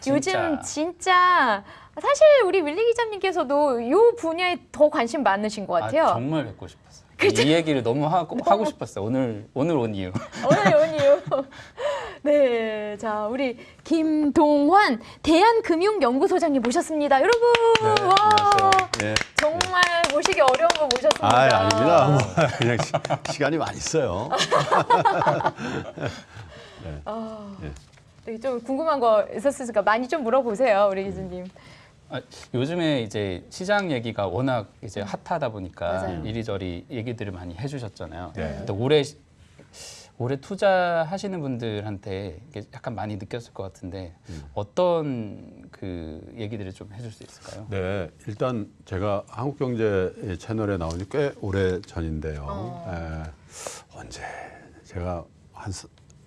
요즘 진짜 사실 우리 윌리 기자님께서도 이 분야에 더 관심 많으신 것 같아요. 정말 뵙고 싶었어요. 이 얘기를 너무 하고 싶었어요. 오늘 온 이유. 오늘 온 이유. 네, 자 우리 김동환 대한금융연구소장님 모셨습니다. 여러분, 네, 와, 안녕하세요. 네. 정말 모시기 어려운 거 모셨습니다. 아닙니다. 뭐 그냥 시간이 많이 있어요. 네. 네. 되게 좀 궁금한 거 있었으니까 많이 좀 물어보세요, 우리 기자님. 요즘에 이제 시장 얘기가 워낙 이제 핫하다 보니까 맞아요. 이리저리 얘기들을 많이 해주셨잖아요. 네. 근데 올해 투자하시는 분들한테 이게 약간 많이 느꼈을 것 같은데 어떤 그 얘기들을 좀 해줄 수 있을까요? 네, 일단 제가 한국경제 채널에 나온 지 꽤 오래 전인데요. 언제 제가 한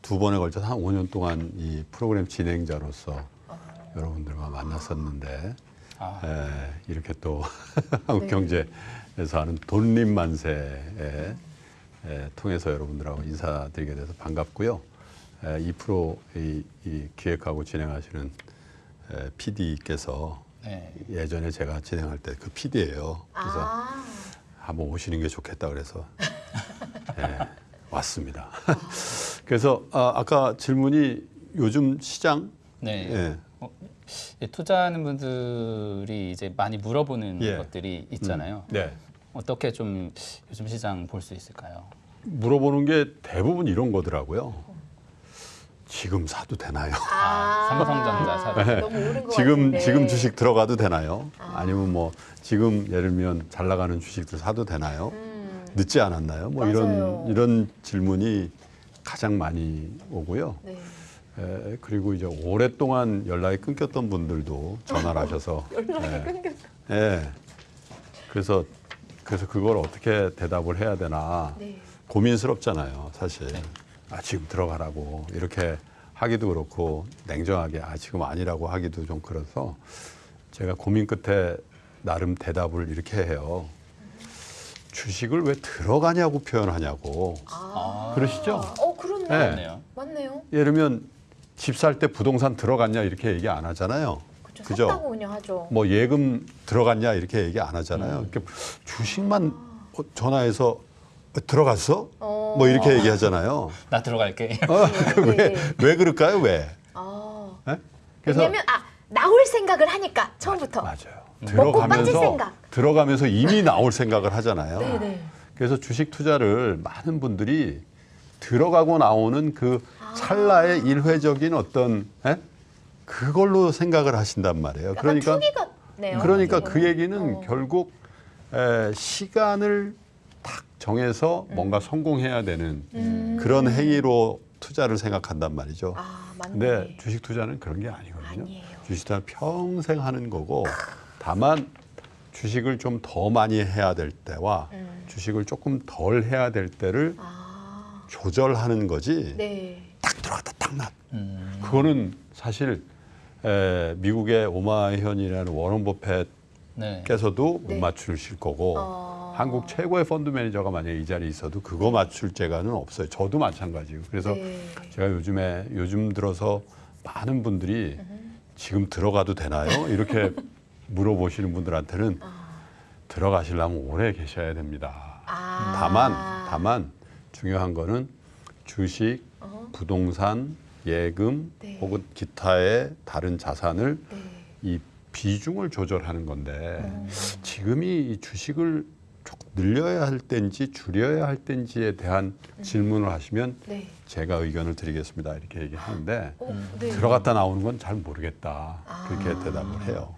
두 번에 걸쳐서 한 5년 동안 이 프로그램 진행자로서 여러분들과 만났었는데 이렇게 또 한국경제에서 하는 돈림만세에 통해서 여러분들하고 인사드리게 돼서 반갑고요. 이 프로 이 기획하고 진행하시는 PD께서 네. 예전에 제가 진행할 때 그 PD예요. 그래서 한번 오시는 게 좋겠다 그래서 왔습니다. 그래서 아까 질문이 요즘 시장? 네. 투자하는 분들이 이제 많이 물어보는 것들이 있잖아요. 네. 어떻게 좀 요즘 시장 볼 수 있을까요? 물어보는 게 대부분 이런 거더라고요. 지금 사도 되나요? 삼성전자 사도 너무 오른 것 같은데. 지금 주식 들어가도 되나요? 아니면 뭐 지금 예를 들면 잘 나가는 주식들 사도 되나요? 늦지 않았나요? 뭐 맞아요. 이런 질문이 가장 많이 오고요. 네. 그리고 이제 오랫동안 연락이 끊겼던 분들도 전화를 하셔서 연락이 끊겼어. 그래서 그걸 어떻게 대답을 해야 되나 네. 고민스럽잖아요, 사실. 지금 들어가라고 이렇게 하기도 그렇고 냉정하게 지금 아니라고 하기도 좀 그래서 제가 고민 끝에 나름 대답을 이렇게 해요. 주식을 왜 들어가냐고 표현하냐고. 그러시죠? 그렇네. 맞네요. 맞네요. 예를 들면 집 살 때 부동산 들어갔냐 이렇게 얘기 안 하잖아요. 그죠? 샀다고 그냥 하죠. 뭐 예금 들어갔냐 이렇게 얘기 안 하잖아요. 이렇게 주식만 전화해서 들어갔어? 뭐 이렇게 얘기하잖아요. 나 들어갈게. 왜 그럴까요? 왜? 네? 왜냐면 나올 생각을 하니까 처음부터. 맞아요. 먹고 빠질 생각. 들어가면서 이미 나올 생각을 하잖아요. 네네. 그래서 주식 투자를 많은 분들이 들어가고 나오는 그 찰나의 일회적인 어떤 그걸로 생각을 하신단 말이에요. 그러니까 투기 같네요. 그 얘기는 결국 시간을 딱 정해서 뭔가 성공해야 되는 그런 행위로 투자를 생각한단 말이죠. 맞네. 근데 주식 투자는 그런 게 아니거든요. 아니에요. 주식 투자는 평생 하는 거고 다만 주식을 좀 더 많이 해야 될 때와 주식을 조금 덜 해야 될 때를 조절하는 거지. 네. 딱 들어갔다 딱 나. 그거는 사실 미국의 오마이현이라는 워런 버핏께서도 못 맞추실 거고 한국 최고의 펀드 매니저가 만약에 이 자리에 있어도 그거 맞출 재간은 없어요. 저도 마찬가지고. 그래서 제가 요즘 들어서 많은 분들이 지금 들어가도 되나요? 이렇게 물어보시는 분들한테는 들어가시려면 오래 계셔야 됩니다. 다만 중요한 거는 주식, 부동산, 예금 혹은 기타의 다른 자산을 이 비중을 조절하는 건데 지금이 이 주식을 조금 늘려야 할 때인지 줄여야 할 때인지에 대한 질문을 하시면 제가 의견을 드리겠습니다. 이렇게 얘기하는데 들어갔다 나오는 건 잘 모르겠다. 그렇게 대답을 해요.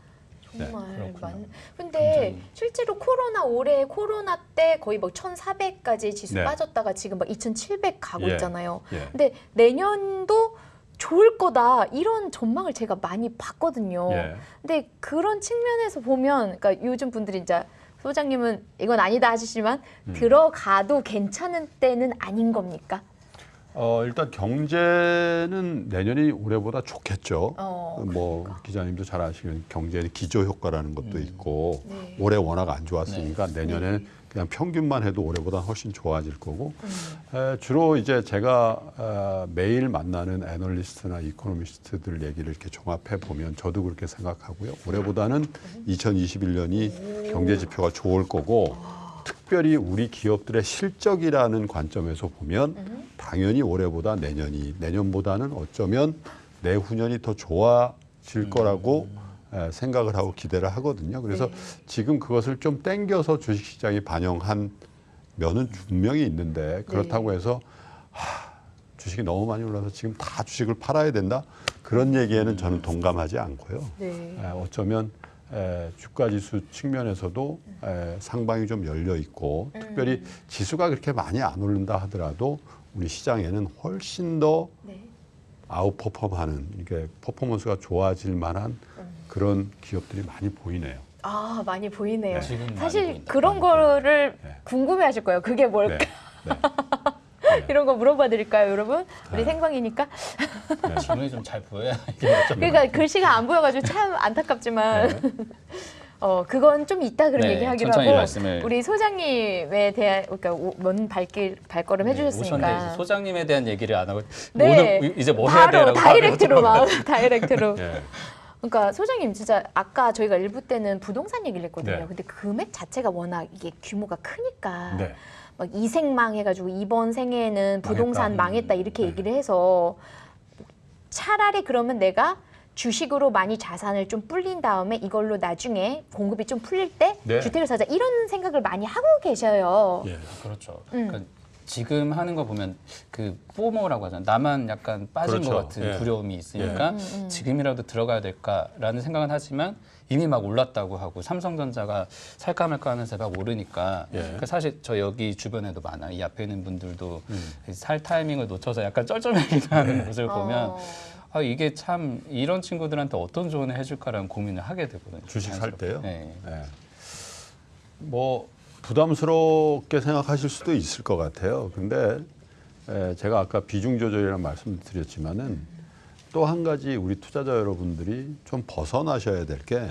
정말 근데 실제로 올해 코로나 때 거의 뭐 1,400까지 지수 빠졌다가 지금 막 2,700 가고 있잖아요. 근데 내년도 좋을 거다 이런 전망을 제가 많이 봤거든요. 근데 그런 측면에서 보면 그러니까 요즘 분들이 이제 소장님은 이건 아니다 하시지만 들어가도 괜찮은 때는 아닌 겁니까? 일단 경제는 내년이 올해보다 좋겠죠. 뭐 그러니까. 기자님도 잘 아시는 경제의 기저 효과라는 것도 있고 네. 올해 워낙 안 좋았으니까 내년에는 네. 그냥 평균만 해도 올해보다 훨씬 좋아질 거고 주로 이제 제가 매일 만나는 애널리스트나 이코노미스트들 얘기를 이렇게 종합해 보면 저도 그렇게 생각하고요. 올해보다는 2021년이 경제 지표가 좋을 거고 특별히 우리 기업들의 실적이라는 관점에서 보면 당연히 올해보다 내년보다는 어쩌면 내후년이 더 좋아질 거라고 생각을 하고 기대를 하거든요. 그래서 지금 그것을 좀 땡겨서 주식시장이 반영한 면은 분명히 있는데 그렇다고 해서 주식이 너무 많이 올라서 지금 다 주식을 팔아야 된다? 그런 얘기에는 저는 동감하지 않고요. 어쩌면 주가지수 측면에서도 상방이 좀 열려 있고 특별히 지수가 그렇게 많이 안 오른다 하더라도 우리 시장에는 훨씬 더 아웃퍼폼하는 이게 퍼포먼스가 좋아질 만한 그런 기업들이 많이 보이네요. 아, 많이 보이네요. 지금 사실 많이 보인다. 그런 거를 궁금해하실 거예요. 그게 뭘까? 이런 거 물어봐 드릴까요, 여러분? 우리 생방이니까. 질문이 좀 잘 보여야 그러니까 글씨가 안 보여가지고 참 안타깝지만 그건 좀 이따 그런 네, 얘기하기로 천천히 하고 말씀을. 우리 소장님에 대한 그러니까 먼 발걸음 해주셨으니까. 오셨는데 소장님에 대한 얘기를 안 하고 네. 오늘 이제 뭐 해야 바로 되라고 다이렉트로 막 다이렉트로. 네. 그러니까 소장님 진짜 아까 저희가 일부 때는 부동산 얘기를 했거든요. 네. 근데 금액 자체가 워낙 이게 규모가 크니까 네. 막 이생망 해가지고 이번 생에는 부동산 망했다 이렇게 네. 얘기를 해서 차라리 그러면 내가 주식으로 많이 자산을 좀 불린 다음에 이걸로 나중에 공급이 좀 풀릴 때 네. 주택을 사자 이런 생각을 많이 하고 계셔요. 예. 그렇죠. 그러니까 지금 하는 거 보면 그 포모라고 하잖아요. 나만 약간 빠진 그렇죠. 것 같은 예. 두려움이 있으니까 지금이라도 들어가야 될까라는 생각은 하지만 이미 막 올랐다고 하고 삼성전자가 살까 말까 하면서 막 오르니까 그러니까 사실 저 여기 주변에도 많아. 이 앞에 있는 분들도 살 타이밍을 놓쳐서 약간 쩔쩔매기도 하는 모습을 보면 아, 이게 참 이런 친구들한테 어떤 조언을 해줄까라는 고민을 하게 되거든요. 주식 살 때요? 네. 네. 뭐 부담스럽게 생각하실 수도 있을 것 같아요. 근데 제가 아까 비중 조절이라는 말씀을 드렸지만은 또 한 가지 우리 투자자 여러분들이 좀 벗어나셔야 될 게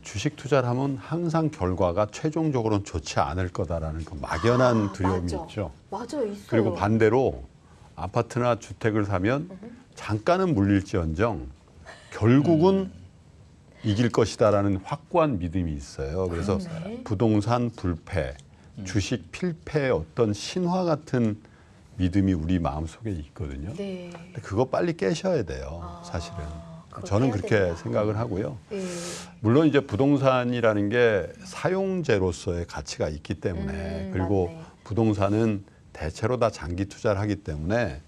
주식 투자를 하면 항상 결과가 최종적으로는 좋지 않을 거다라는 그 막연한 두려움이 맞아. 있죠. 맞아요, 있어요. 그리고 반대로 아파트나 주택을 사면 잠깐은 물릴지언정 결국은 이길 것이다라는 확고한 믿음이 있어요. 그래서 그러네. 부동산 불패, 주식 필패의 어떤 신화 같은 믿음이 우리 마음속에 있거든요. 네. 근데 그거 빨리 깨셔야 돼요, 사실은. 그걸 저는 깨야 그렇게 된다. 생각을 하고요. 네. 물론 이제 부동산이라는 게 사용재로서의 가치가 있기 때문에 그리고 맞네. 부동산은 대체로 다 장기 투자를 하기 때문에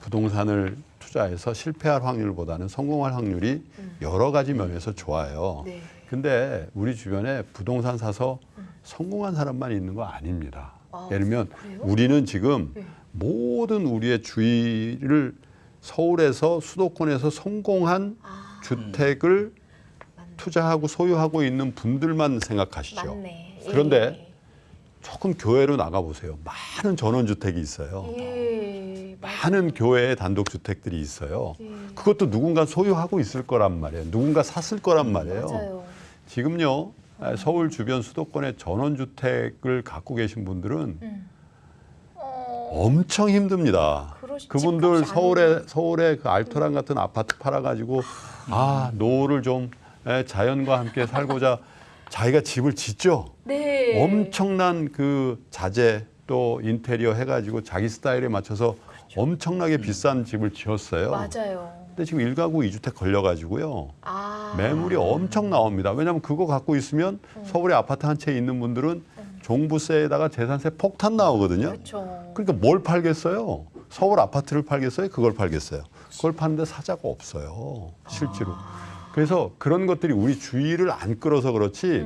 부동산을 투자해서 실패할 확률보다는 성공할 확률이 여러 가지 면에서 좋아요. 네. 근데 우리 주변에 부동산 사서 성공한 사람만 있는 거 아닙니다. 예를 들면 그래요? 우리는 지금 네. 모든 우리의 주위를 서울에서 수도권에서 성공한 주택을 투자하고 소유하고 있는 분들만 생각하시죠. 맞네. 그런데 조금 교외로 나가보세요. 많은 전원주택이 있어요. 예. 많은 교외의 단독주택들이 있어요. 그것도 누군가 소유하고 있을 거란 말이에요. 누군가 샀을 거란 말이에요. 맞아요. 지금요, 서울 주변 수도권의 전원주택을 갖고 계신 분들은 엄청 힘듭니다. 그분들 서울에 그 알토란 같은 아파트 팔아가지고 노후를 좀 자연과 함께 살고자 자기가 집을 짓죠. 네. 엄청난 그 자재 또 인테리어 해가지고 자기 스타일에 맞춰서 엄청나게 비싼 집을 지었어요. 맞아요. 근데 지금 1가구 2주택 걸려가지고요. 아. 매물이 엄청 나옵니다. 왜냐하면 그거 갖고 있으면 서울에 아파트 한 채 있는 분들은 종부세에다가 재산세 폭탄 나오거든요. 그렇죠. 그러니까 뭘 팔겠어요? 서울 아파트를 팔겠어요? 그걸 팔겠어요? 그걸 파는데 사자가 없어요. 실제로. 그래서 그런 것들이 우리 주의를 안 끌어서 그렇지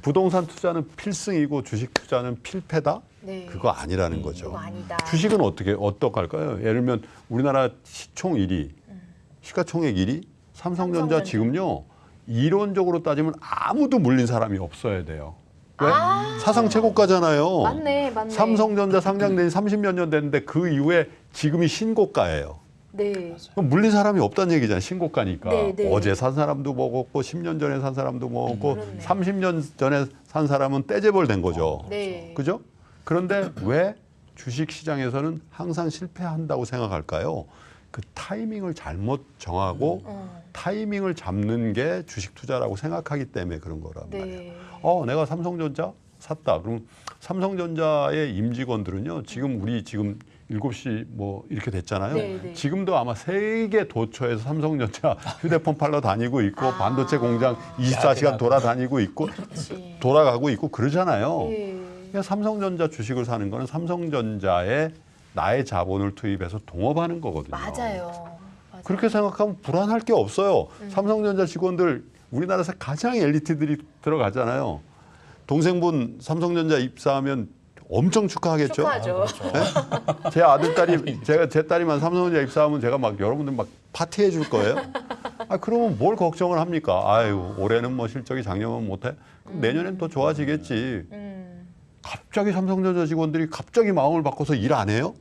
부동산 투자는 필승이고 주식 투자는 필패다? 네. 그거 아니라는 거죠. 그거 아니다. 주식은 어떡할까요? 예를 들면 우리나라 시총 1위, 시가총액 1위, 삼성전자 지금요. 이론적으로 따지면 아무도 물린 사람이 없어야 돼요. 왜? 사상 최고가잖아요. 맞네. 삼성전자 상장된 지 30몇 년 됐는데 그 이후에 지금이 신고가예요. 네. 그럼 물린 사람이 없다는 얘기잖아요. 신고가니까. 네. 어제 산 사람도 먹었고 10년 전에 산 사람도 먹었고 30년 전에 산 사람은 떼재벌 된 거죠. 네. 그죠? 그런데 왜 주식 시장에서는 항상 실패한다고 생각할까요? 그 타이밍을 잘못 정하고 타이밍을 잡는 게 주식 투자라고 생각하기 때문에 그런 거란 말이에요. 내가 삼성전자 샀다. 그럼 삼성전자의 임직원들은요. 지금 7시 뭐 이렇게 됐잖아요. 지금도 아마 세계 도처에서 삼성전자 휴대폰 팔러 다니고 있고 반도체 공장 24시간 돌아다니고 있고 돌아가고 있고 그러잖아요. 그러니까 삼성전자 주식을 사는 거는 삼성전자에 나의 자본을 투입해서 동업하는 거거든요. 맞아요. 그렇게 생각하면 불안할 게 없어요. 삼성전자 직원들 우리나라에서 가장 엘리트들이 들어가잖아요. 동생분 삼성전자 입사하면 엄청 축하하겠죠. 축하하죠. 네? 제 아들 딸이 제 딸이만 삼성전자 입사하면 제가 막 여러분들 막 파티해 줄 거예요. 그러면 뭘 걱정을 합니까? 아유 올해는 뭐 실적이 작년은 못해. 그럼 내년엔 더 좋아지겠지. 갑자기 삼성전자 직원들이 갑자기 마음을 바꿔서 일 안 해요?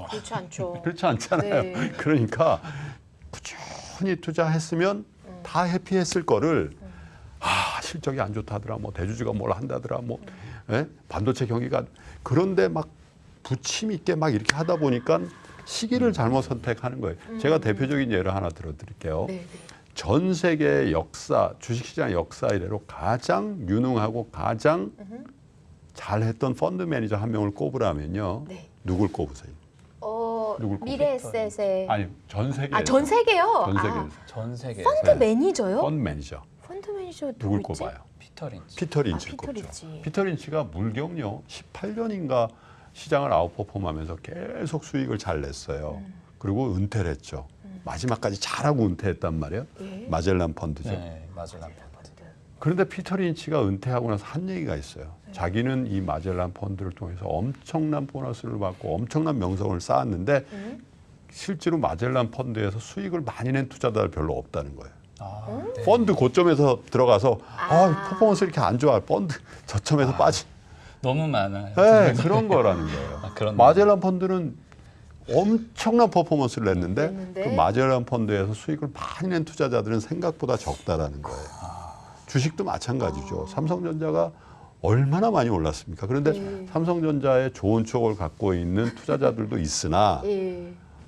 그렇지 않죠. 그렇지 않잖아요. 네. 그러니까 꾸준히 투자했으면 다 해피했을 거를 실적이 안 좋다더라, 뭐 대주주가 뭘 한다더라, 뭐 반도체 경기가 그런데 막 부침 있게 막 이렇게 하다 보니까 시기를 잘못 선택하는 거예요. 제가 대표적인 예를 하나 들어드릴게요. 전 세계 역사, 주식시장 역사 이래로 가장 유능하고 가장 잘했던 펀드 매니저 한 명을 꼽으라면요. 누굴 꼽으세요? 미래에셋의 아니 전 세계. 전 세계요? 전 세계에서. 전 세계. 펀드 매니저요? 펀드 매니저. 펀드 매니저 누굴 있지? 꼽아요? 피터 린치. 피터 린치를 린치. 꼽죠. 피터 린치가 물경요 18년인가 시장을 아웃퍼폼하면서 계속 수익을 잘 냈어요. 그리고 은퇴를 했죠. 마지막까지 잘하고 은퇴했단 말이에요. 마젤란 펀드죠. 네, 마젤란 펀드. 그런데 피터 린치가 은퇴하고 나서 한 얘기가 있어요. 자기는 이 마젤란 펀드를 통해서 엄청난 보너스를 받고 엄청난 명성을 쌓았는데 실제로 마젤란 펀드에서 수익을 많이 낸 투자자들 별로 없다는 거예요. 네. 펀드 고점에서 들어가서 퍼포먼스 이렇게 안 좋아. 펀드 저점에서 빠지. 너무 많아요. 네, 그런 거라는 거예요. 그런 마젤란 펀드는 엄청난 퍼포먼스를 냈는데 그 마젤란 펀드에서 수익을 많이 낸 투자자들은 생각보다 적다라는 거예요. 주식도 마찬가지죠. 삼성전자가 얼마나 많이 올랐습니까? 그런데 삼성전자의 좋은 추억을 갖고 있는 투자자들도 있으나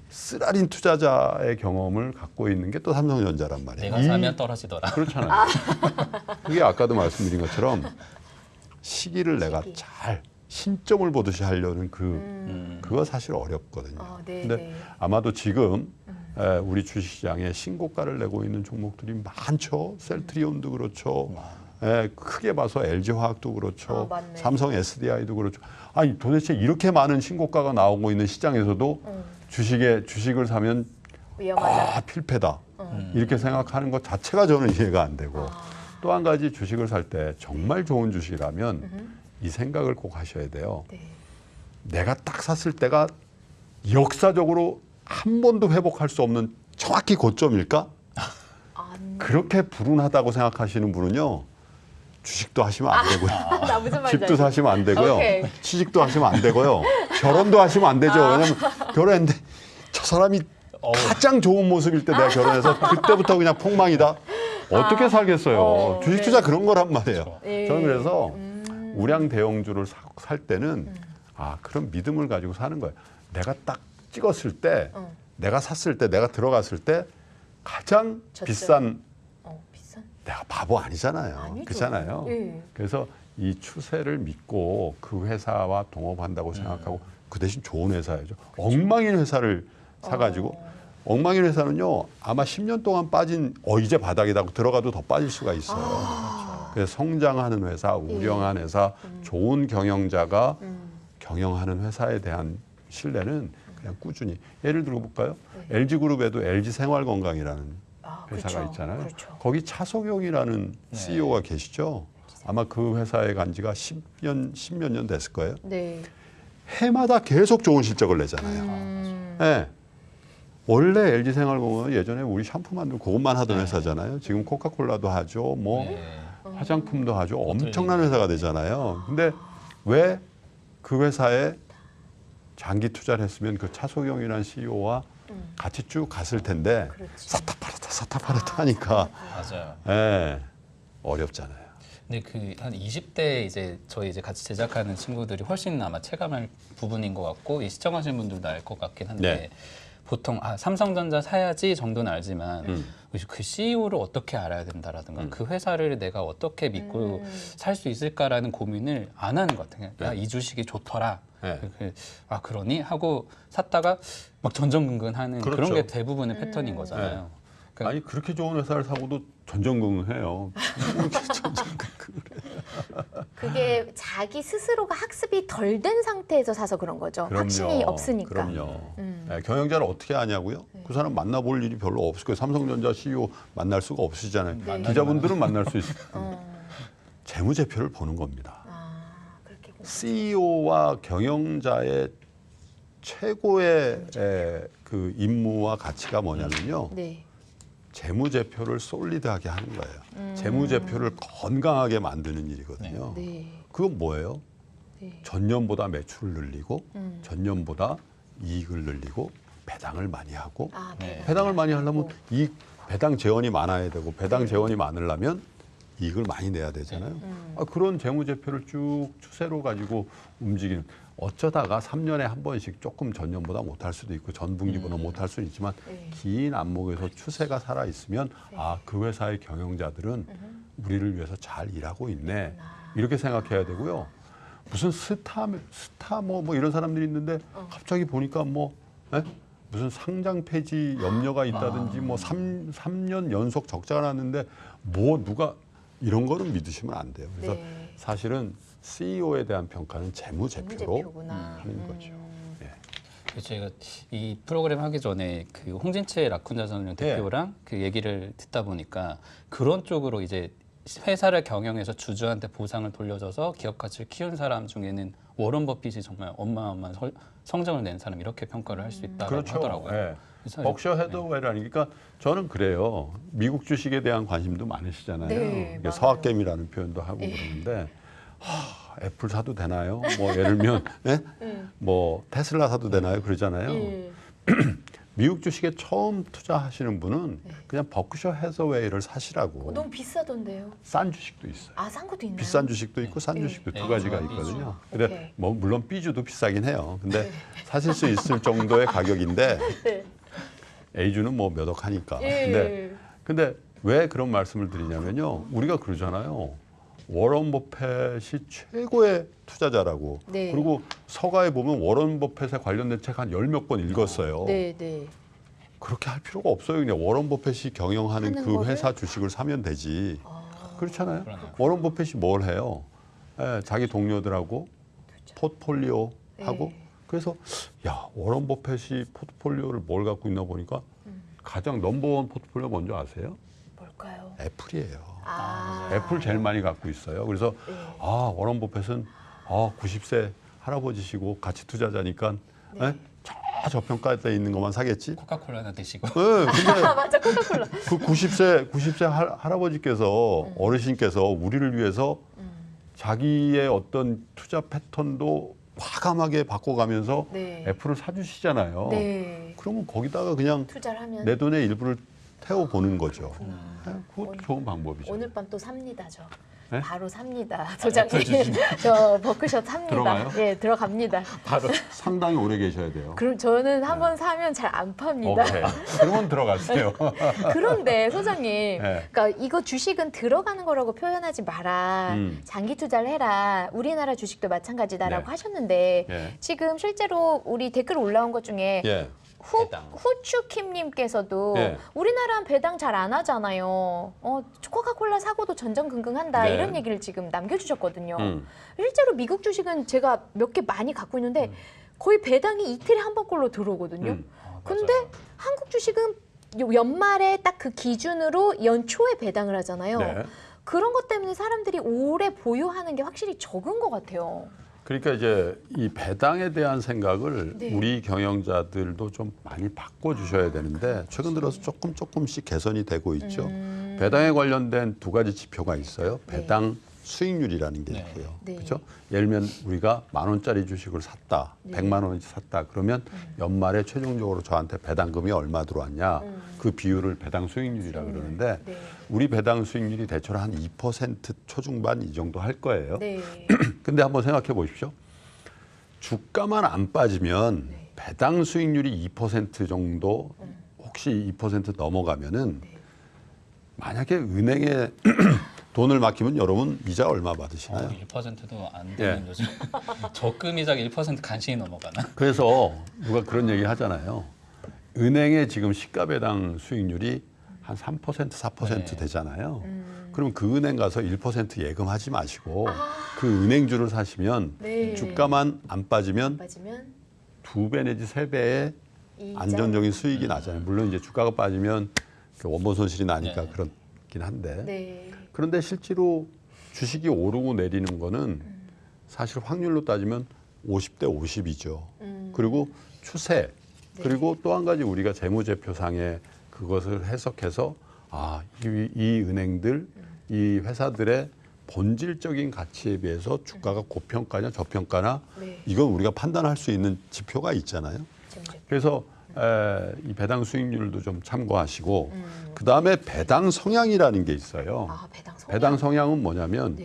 쓰라린 투자자의 경험을 갖고 있는 게 또 삼성전자란 말이에요. 내가 사면 떨어지더라. 그렇잖아요. 그게 아까도 말씀드린 것처럼 시기를 내가 잘 신점을 보듯이 하려는 그거 사실 어렵거든요. 근데 아마도 지금 우리 주식시장에 신고가를 내고 있는 종목들이 많죠. 셀트리온도 그렇죠. 크게 봐서 LG화학도 그렇죠. 삼성 SDI도 그렇죠. 아니 도대체 이렇게 많은 신고가가 나오고 있는 시장에서도 주식을 사면 위험하다. 필패다. 이렇게 생각하는 것 자체가 저는 이해가 안 되고 또 한 가지 주식을 살 때 정말 좋은 주식이라면 이 생각을 꼭 하셔야 돼요. 내가 딱 샀을 때가 역사적으로 한 번도 회복할 수 없는 정확히 고점일까? 그렇게 불운하다고 생각하시는 분은요. 주식도 하시면 안 되고요. 나 무슨 말인지 집도 사시면 안 되고요. 오케이. 취직도 하시면 안 되고요. 결혼도 하시면 안 되죠. 왜냐면 결혼했는데 저 사람이 가장 좋은 모습일 때 내가 결혼해서 그때부터 그냥 폭망이다. 어떻게 살겠어요. 주식 투자 그런 거란 말이에요. 저는 그래서 우량 대형주를 살 때는 그런 믿음을 가지고 사는 거예요. 내가 딱 찍었을 때, 내가 샀을 때, 내가 들어갔을 때 가장 비싼 내가 바보 아니잖아요. 그렇잖아요. 그래서 이 추세를 믿고 그 회사와 동업한다고 생각하고 그 대신 좋은 회사야죠. 엉망인 회사를 사가지고 엉망인 회사는요 아마 10년 동안 빠진 이제 바닥이다 들어가도 더 빠질 수가 있어요. 그래서 성장하는 회사, 우량한 회사, 좋은 경영자가 경영하는 회사에 대한 신뢰는 그냥 꾸준히 예를 들어 볼까요? LG그룹에도 LG생활건강이라는 회사가 있잖아요. 거기 차석용이라는 CEO가 계시죠. 아마 그 회사에 간 지가 10몇 년 됐을 거예요. 해마다 계속 좋은 실적을 내잖아요. 네. 원래 LG생활건강은 예전에 우리 샴푸 만들고 그것만 하던 회사잖아요. 지금 코카콜라도 하죠. 뭐 화장품도 아주 엄청난 회사가 되잖아요. 근데 왜 그 회사에 장기 투자를 했으면 그 차소경이라는 CEO와 같이 쭉 갔을 텐데 사타파르타 하니까 맞아요. 예, 어렵잖아요. 근데 그 한 20대 이제 저희 이제 같이 제작하는 친구들이 훨씬 아마 체감할 부분인 것 같고 이 시청하시는 분들도 알 것 같긴 한데 네. 보통 삼성전자 사야지 정도는 알지만 그 CEO를 어떻게 알아야 된다라든가 그 회사를 내가 어떻게 믿고 살 수 있을까라는 고민을 안 하는 것 같아요. 야, 이 주식이 좋더라. 네. 아 그러니 하고 샀다가 막 전전긍긍하는 그렇죠. 그런 게 대부분의 패턴인 거잖아요. 네. 그러니까 아니 그렇게 좋은 회사를 사고도 전전긍긍해요. 그게 자기 스스로가 학습이 덜 된 상태에서 사서 그런 거죠. 그럼요. 확신이 없으니까. 그럼요. 네, 경영자를 어떻게 아냐고요? 그 사람 만나볼 일이 별로 없을 거예요. 삼성전자 CEO 만날 수가 없으시잖아요. 네. 기자분들은 만날 수 있어요. 재무제표를 보는 겁니다. 그렇게 CEO와 경영자의 최고의 그 임무와 가치가 뭐냐면요. 네. 재무제표를 솔리드하게 하는 거예요. 재무제표를 건강하게 만드는 일이거든요. 네. 그건 뭐예요? 네. 전년보다 매출을 늘리고 전년보다 이익을 늘리고 배당을 많이 하고 네. 배당을 많이 하려면 이 배당 재원이 많아야 되고 배당 재원이 많으려면 이익을 많이 내야 되잖아요. 그런 재무제표를 쭉 추세로 가지고 움직이는 어쩌다가 3년에 한 번씩 조금 전년보다 못할 수도 있고 전분기보다 못할 수는 있지만 긴 안목에서 추세가 살아있으면 그 회사의 경영자들은 우리를 위해서 잘 일하고 있네. 이렇게 생각해야 되고요. 무슨 스타 뭐 이런 사람들이 있는데 갑자기 보니까 무슨 상장 폐지 염려가 있다든지 뭐 3년 연속 적자가 났는데 누가 이런 거는 믿으시면 안 돼요. 그래서 사실은 CEO에 대한 평가는 재무제표로 하는 거죠. 제가 이 프로그램 하기 전에 그 홍진채 라쿤자 전 대표랑 그 얘기를 듣다 보니까 그런 쪽으로 이제 회사를 경영해서 주주한테 보상을 돌려줘서 기업 가치를 키운 사람 중에는 워런 버핏이 정말 어마어마한 성적을 낸 사람 이렇게 평가를 할 수 있다고 그렇죠. 하더라고요. 벅셔 해더웨이라는 그러니까 저는 그래요. 미국 주식에 대한 관심도 많으시잖아요. 네, 서학개미라는 표현도 하고 그러는데 애플 사도 되나요? 뭐 예를 들면 뭐 테슬라 사도 되나요? 그러잖아요. 미국 주식에 처음 투자하시는 분은 그냥 버크셔 해서웨이를 사시라고. 너무 비싸던데요. 싼 주식도 있어요. 싼 것도 있나요? 비싼 주식도 있고 싼 주식도 두 가지가 있거든요. 근데 뭐 물론 삐주도 비싸긴 해요. 근데 사실 수 있을 정도의 가격인데 A주는 뭐 몇 억 하니까. 근데 왜 그런 말씀을 드리냐면요. 우리가 그러잖아요. 워런 버핏이 최고의 투자자라고. 그리고 서가에 보면 워런 버핏에 관련된 책 한 10몇 권 읽었어요. 그렇게 할 필요가 없어요. 그냥 워런 버핏이 경영하는 그 회사 주식을 사면 되지. 그렇잖아요. 워런 버핏이 뭘 해요? 자기 동료들하고 포트폴리오 하고. 그래서 워런 버핏이 포트폴리오를 뭘 갖고 있나 보니까 가장 넘버원 포트폴리오 뭔지 아세요? 뭘까요? 애플이에요. 애플 제일 많이 갖고 있어요. 그래서 워런 버핏은 90세 할아버지시고 가치 투자자니까 저평가돼 있는 것만 사겠지. 코카콜라나 드시고. 근데 맞아, 코카콜라. 그 90세 할아버지께서 어르신께서 우리를 위해서 자기의 어떤 투자 패턴도 과감하게 바꿔가면서 애플을 사주시잖아요. 그러면 거기다가 그냥 투자를 하면 내 돈의 일부를 태워보는 거죠. 그것도 좋은 방법이죠. 오늘 밤 또 삽니다, 저. 네? 바로 삽니다, 소장님. 저 버크셔 삽니다. 들어가요? 예, 들어갑니다. 바로 상당히 오래 계셔야 돼요. 그럼 저는 한번 사면 잘 안 팝니다. 오케이. 그러면 들어가세요. 그런데 소장님, 그러니까 이거 주식은 들어가는 거라고 표현하지 마라. 장기 투자를 해라. 우리나라 주식도 마찬가지다라고 하셨는데 지금 실제로 우리 댓글 올라온 것 중에 후추킴님께서도 우리나라는 배당 잘 안 하잖아요. 코카콜라 사고도 전전긍긍한다 이런 얘기를 지금 남겨주셨거든요. 실제로 미국 주식은 제가 몇 개 많이 갖고 있는데 거의 배당이 이틀에 한 번꼴로 들어오거든요. 근데 한국 주식은 연말에 딱 그 기준으로 연초에 배당을 하잖아요. 그런 것 때문에 사람들이 오래 보유하는 게 확실히 적은 것 같아요. 그러니까 이제 이 배당에 대한 생각을 우리 경영자들도 좀 많이 바꿔주셔야 되는데 최근 들어서 조금씩 개선이 되고 있죠. 배당에 관련된 두 가지 지표가 있어요. 배당 수익률이라는 게 있고요. 그렇죠? 예를 들면 우리가 10,000원짜리 주식을 샀다. 100만 원어치 샀다. 그러면 연말에 최종적으로 저한테 배당금이 얼마 들어왔냐. 그 비율을 배당 수익률이라고 그러는데 우리 배당 수익률이 대체로 한 2% 초중반 이 정도 할 거예요. 근데 한번 생각해 보십시오. 주가만 안 빠지면 배당 수익률이 2% 정도 혹시 2% 넘어가면은 만약에 은행에 돈을 맡기면 여러분 이자 얼마 받으시나요? 1%도 안 되는 거죠. 적금 이자가 1% 간신히 넘어가나? 그래서 누가 그런 얘기 하잖아요. 은행의 지금 시가 배당 수익률이 한 3%, 4% 되잖아요. 그럼 그 은행 가서 1% 예금하지 마시고 그 은행주를 사시면 주가만 안 빠지면 2배 내지 3배의 안정적인 수익이 나잖아요. 물론 이제 주가가 빠지면 그 원본 손실이 나니까 그렇긴 한데 그런데 실제로 주식이 오르고 내리는 거는 사실 확률로 따지면 50대 50이죠. 그리고 추세 그리고 또 한 가지 우리가 재무제표상에 그것을 해석해서 이 은행들 이 회사들의 본질적인 가치에 비해서 주가가 고평가냐 저평가나 이건 우리가 판단할 수 있는 지표가 있잖아요. 그래서 이 배당 수익률도 좀 참고하시고 그다음에 배당 성향이라는 게 있어요. 배당 성향은 뭐냐면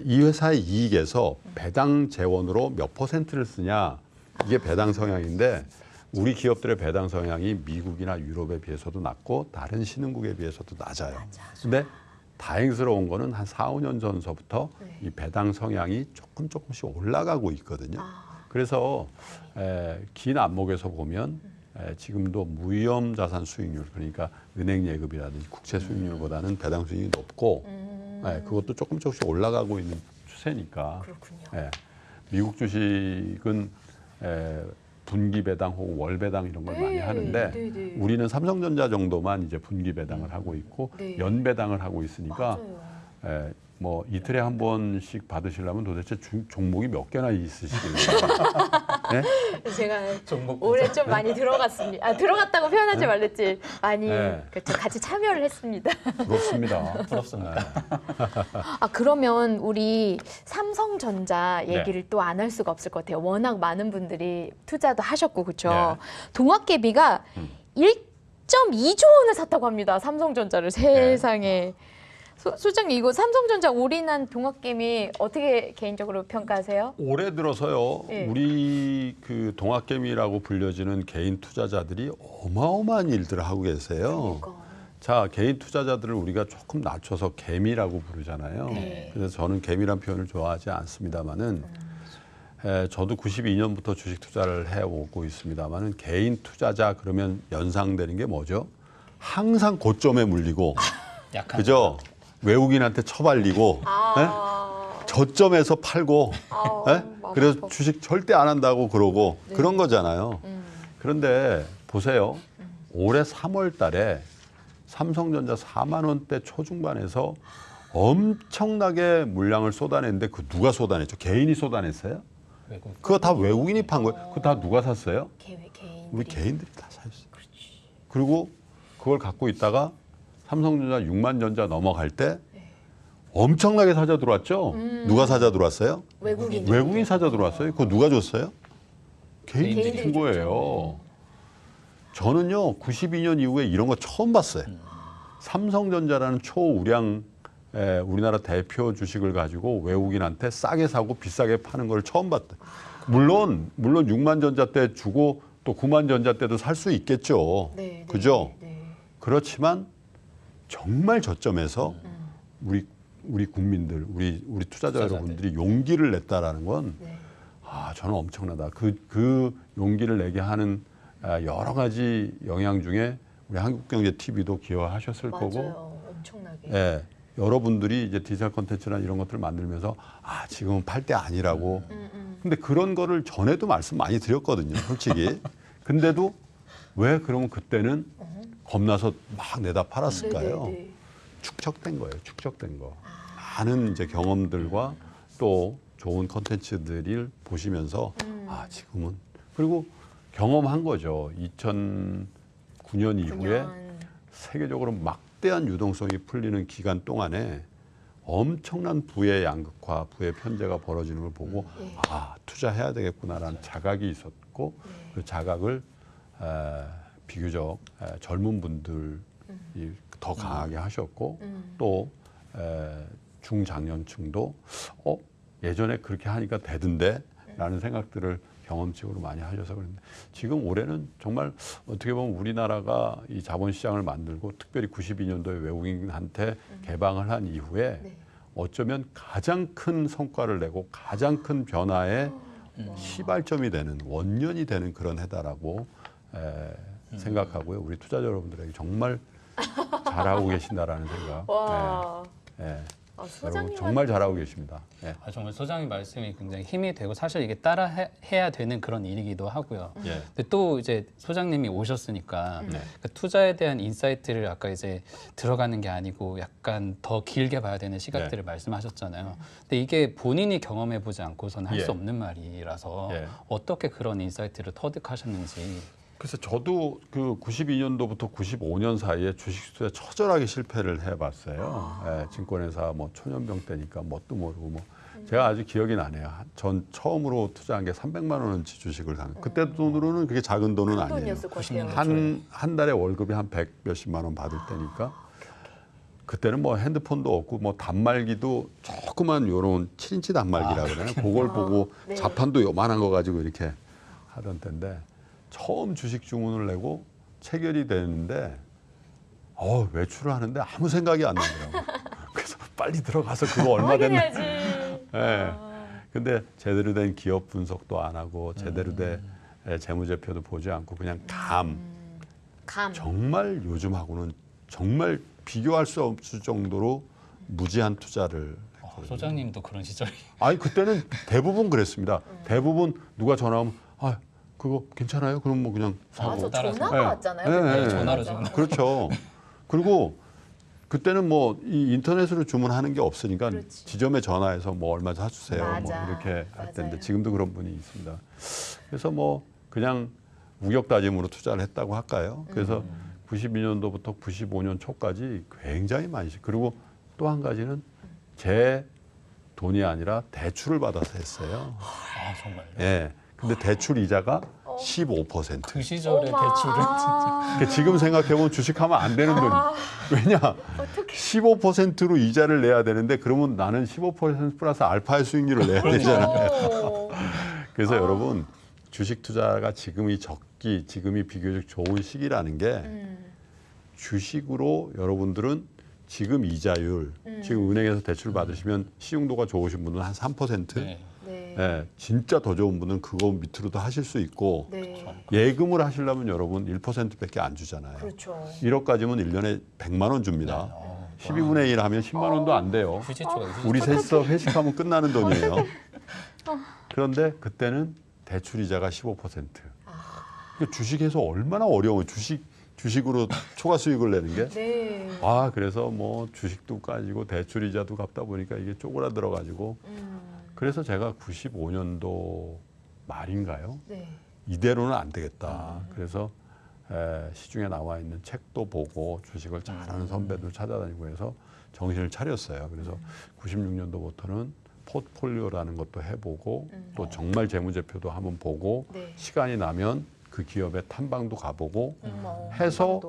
이 회사의 이익에서 배당 재원으로 몇 %를 쓰냐 이게 배당 성향인데 우리 기업들의 배당 성향이 미국이나 유럽에 비해서도 낮고 다른 신흥국에 비해서도 낮아요. 근데 다행스러운 거는 한 4, 5년 전서부터 이 배당 성향이 조금씩 올라가고 있거든요. 그래서 긴 안목에서 보면 지금도 무위험 자산 수익률 그러니까 은행 예금이라든지 국채 수익률보다는 배당 수익이 높고 그것도 조금씩 올라가고 있는 추세니까 미국 주식은 분기 배당 혹은 월 배당 이런 걸 많이 하는데 우리는 삼성전자 정도만 이제 분기 배당을 하고 있고 연 배당을 하고 있으니까 뭐 이틀에 한 번씩 받으시려면 도대체 종목이 몇 개나 있으시길래? 제가 올해 좀 많이 들어갔습니다. 들어갔다고 표현하지 말랬지. 많이 그렇죠. 같이 참여를 했습니다. 부럽습니다. 부럽습니다. 그러면 우리 삼성전자 얘기를 또 안 할 수가 없을 것 같아요. 워낙 많은 분들이 투자도 하셨고 그렇죠. 동학개비가 1.2조 원을 샀다고 합니다. 삼성전자를 세상에. 소장님 이거 삼성전자 올인한 동학개미 어떻게 개인적으로 평가하세요? 올해 들어서요. 우리 그 동학개미라고 불려지는 개인 투자자들이 어마어마한 일들을 하고 계세요. 자, 개인 투자자들을 우리가 조금 낮춰서 개미라고 부르잖아요. 그래서 저는 개미란 표현을 좋아하지 않습니다만은 저도 92년부터 주식 투자를 해오고 있습니다만은 개인 투자자 그러면 연상되는 게 뭐죠? 항상 고점에 물리고 그죠? 외국인한테 처발리고 저점에서 팔고 그래서 주식 절대 안 한다고 그러고 그런 거잖아요. 그런데 보세요. 올해 3월 달에 삼성전자 4만 원대 초중반에서 엄청나게 물량을 쏟아냈는데 그 누가 쏟아냈죠? 개인이 쏟아냈어요? 그거 다 외국인이 판 거예요. 그거 다 누가 샀어요? 우리 개인들이 다 샀어요. 그리고 그걸 갖고 있다가 삼성전자 6만 전자 넘어갈 때 엄청나게 사자 들어왔죠. 누가 사자 들어왔어요? 외국인 사자 들어왔어요. 그거 누가 줬어요? 개인들이 준 거예요. 저는요 92년 이후에 이런 거 처음 봤어요. 삼성전자라는 초우량 우리나라 대표 주식을 가지고 외국인한테 싸게 사고 비싸게 파는 걸 처음 봤다. 물론 6만 전자 때 주고 또 9만 전자 때도 살 수 있겠죠. 그죠? 그렇지만 정말 저점에서 우리 국민들, 우리 투자자 여러분들이 용기를 냈다라는 건 저는 엄청나다. 그 용기를 내게 하는 여러 가지 영향 중에 우리 한국경제TV도 기여하셨을 거고, 엄청나게. 여러분들이 이제 디지털 콘텐츠나 이런 것들을 만들면서 지금은 팔 때 아니라고. 근데 그런 거를 전에도 말씀 많이 드렸거든요, 솔직히. 근데도 왜 그러면 그때는 겁나서 막 내다 팔았을까요? 축적된 거예요. 축적된 거. 많은 이제 경험들과 또 좋은 콘텐츠들을 보시면서 지금은 그리고 경험한 거죠. 2009년 이후에 세계적으로 막 막대한 유동성이 풀리는 기간 동안에 엄청난 부의 양극화, 부의 편제가 벌어지는 걸 보고 아, 투자해야 되겠구나라는 자각이 있었고 그 자각을 비교적 젊은 분들이 더 강하게 하셨고 또 중장년층도 예전에 그렇게 하니까 되던데 라는 생각들을 경험적으로 많이 하셔서 그런데 지금 올해는 정말 어떻게 보면 우리나라가 이 자본시장을 만들고 특별히 92년도에 외국인한테 개방을 한 이후에 어쩌면 가장 큰 성과를 내고 가장 큰 변화의 시발점이 되는 원년이 되는 그런 해다라고 생각하고요. 우리 투자자 여러분들에게 정말 잘하고 계신다라는 생각. 와. 여러분 소장님은 정말 잘하고 계십니다. 정말 소장님 말씀이 굉장히 힘이 되고 사실 이게 따라 해야 되는 그런 일이기도 하고요. 근데 또 이제 소장님이 오셨으니까 그 투자에 대한 인사이트를 아까 이제 들어가는 게 아니고 약간 더 길게 봐야 되는 시각들을 말씀하셨잖아요. 근데 이게 본인이 경험해 보지 않고서는 할 수 없는 말이라서 어떻게 그런 인사이트를 터득하셨는지. 그래서 저도 그 92년도부터 95년 사이에 주식투자에 처절하게 실패를 해봤어요. 증권회사 뭐 초년병 때니까 뭣도 모르고 뭐 제가 아주 기억이 나네요. 전 처음으로 투자한 게 300만 원어치 주식을 산. 그때 돈으로는 그게 작은 돈은 아니에요. 돈이었을 것 같아요. 한 달에 월급이 한 100 몇십만 원 받을 때니까 그때는 뭐 핸드폰도 없고 뭐 단말기도 조그만 요런 7인치 단말기라 그러나요? 그걸 보고 자판도 요만한 거 가지고 이렇게 하던 때인데 처음 주식 주문을 내고 체결이 되는데 외출을 하는데 아무 생각이 안 나더라고요. 그래서 빨리 들어가서 그거 얼마 됐나. 근데 제대로 된 기업 분석도 안 하고 제대로 된 재무제표도 보지 않고 그냥 감. 정말 요즘하고는 정말 비교할 수 없을 정도로 무지한 투자를 했거든요. 소장님도 그런 시절이. 아니 그때는 대부분 그랬습니다. 대부분 누가 전화하면 그거 괜찮아요? 그럼 뭐 그냥 사고. 전화가 왔잖아요. 전화로 주문. 그렇죠. 그리고 그때는 뭐 이 인터넷으로 주문하는 게 없으니까 지점에 전화해서 뭐 얼마 사주세요. 뭐 이렇게 할 텐데 지금도 그런 분이 있습니다. 그래서 뭐 그냥 우격다짐으로 투자를 했다고 할까요? 그래서 92년도부터 95년 초까지 굉장히 많이 그리고 또 한 가지는 제 돈이 아니라 대출을 받아서 했어요. 정말요? 예. 근데 대출 이자가 15%. 그 시절의 대출은 진짜. 그러니까 지금 생각해보면 주식하면 안 되는 돈. 왜냐? 15%로 이자를 내야 되는데 그러면 나는 15% 플러스 알파의 수익률을 내야 되잖아요. 그래서 여러분 주식 투자가 지금이 지금이 비교적 좋은 시기라는 게 주식으로 여러분들은 지금 이자율, 지금 은행에서 대출 받으시면 시중도가 좋으신 분은 한 3%. 진짜 더 좋은 분은 그거 밑으로도 하실 수 있고 예금을 하시려면 여러분 1%밖에 안 주잖아요. 그렇죠. 1억까지면 1년에 100만 원 줍니다. 12분의 1 하면 10만 원도 안 돼요. 우리 셋이서 회식하면 끝나는 돈이에요. 그런데 그때는 대출 이자가 15%. 그러니까 주식에서 얼마나 어려워요. 주식으로 초과 수익을 내는 게. 그래서 뭐 주식도 까지고 대출 이자도 갚다 보니까 이게 쪼그라들어 가지고 그래서 제가 95년도 말인가요? 이대로는 안 되겠다. 그래서 시중에 나와 있는 책도 보고 주식을 잘하는 선배들 찾아다니고 해서 정신을 차렸어요. 그래서 96년도부터는 포트폴리오라는 것도 해보고 또 정말 재무제표도 한번 보고 시간이 나면 그 기업의 탐방도 가보고 해서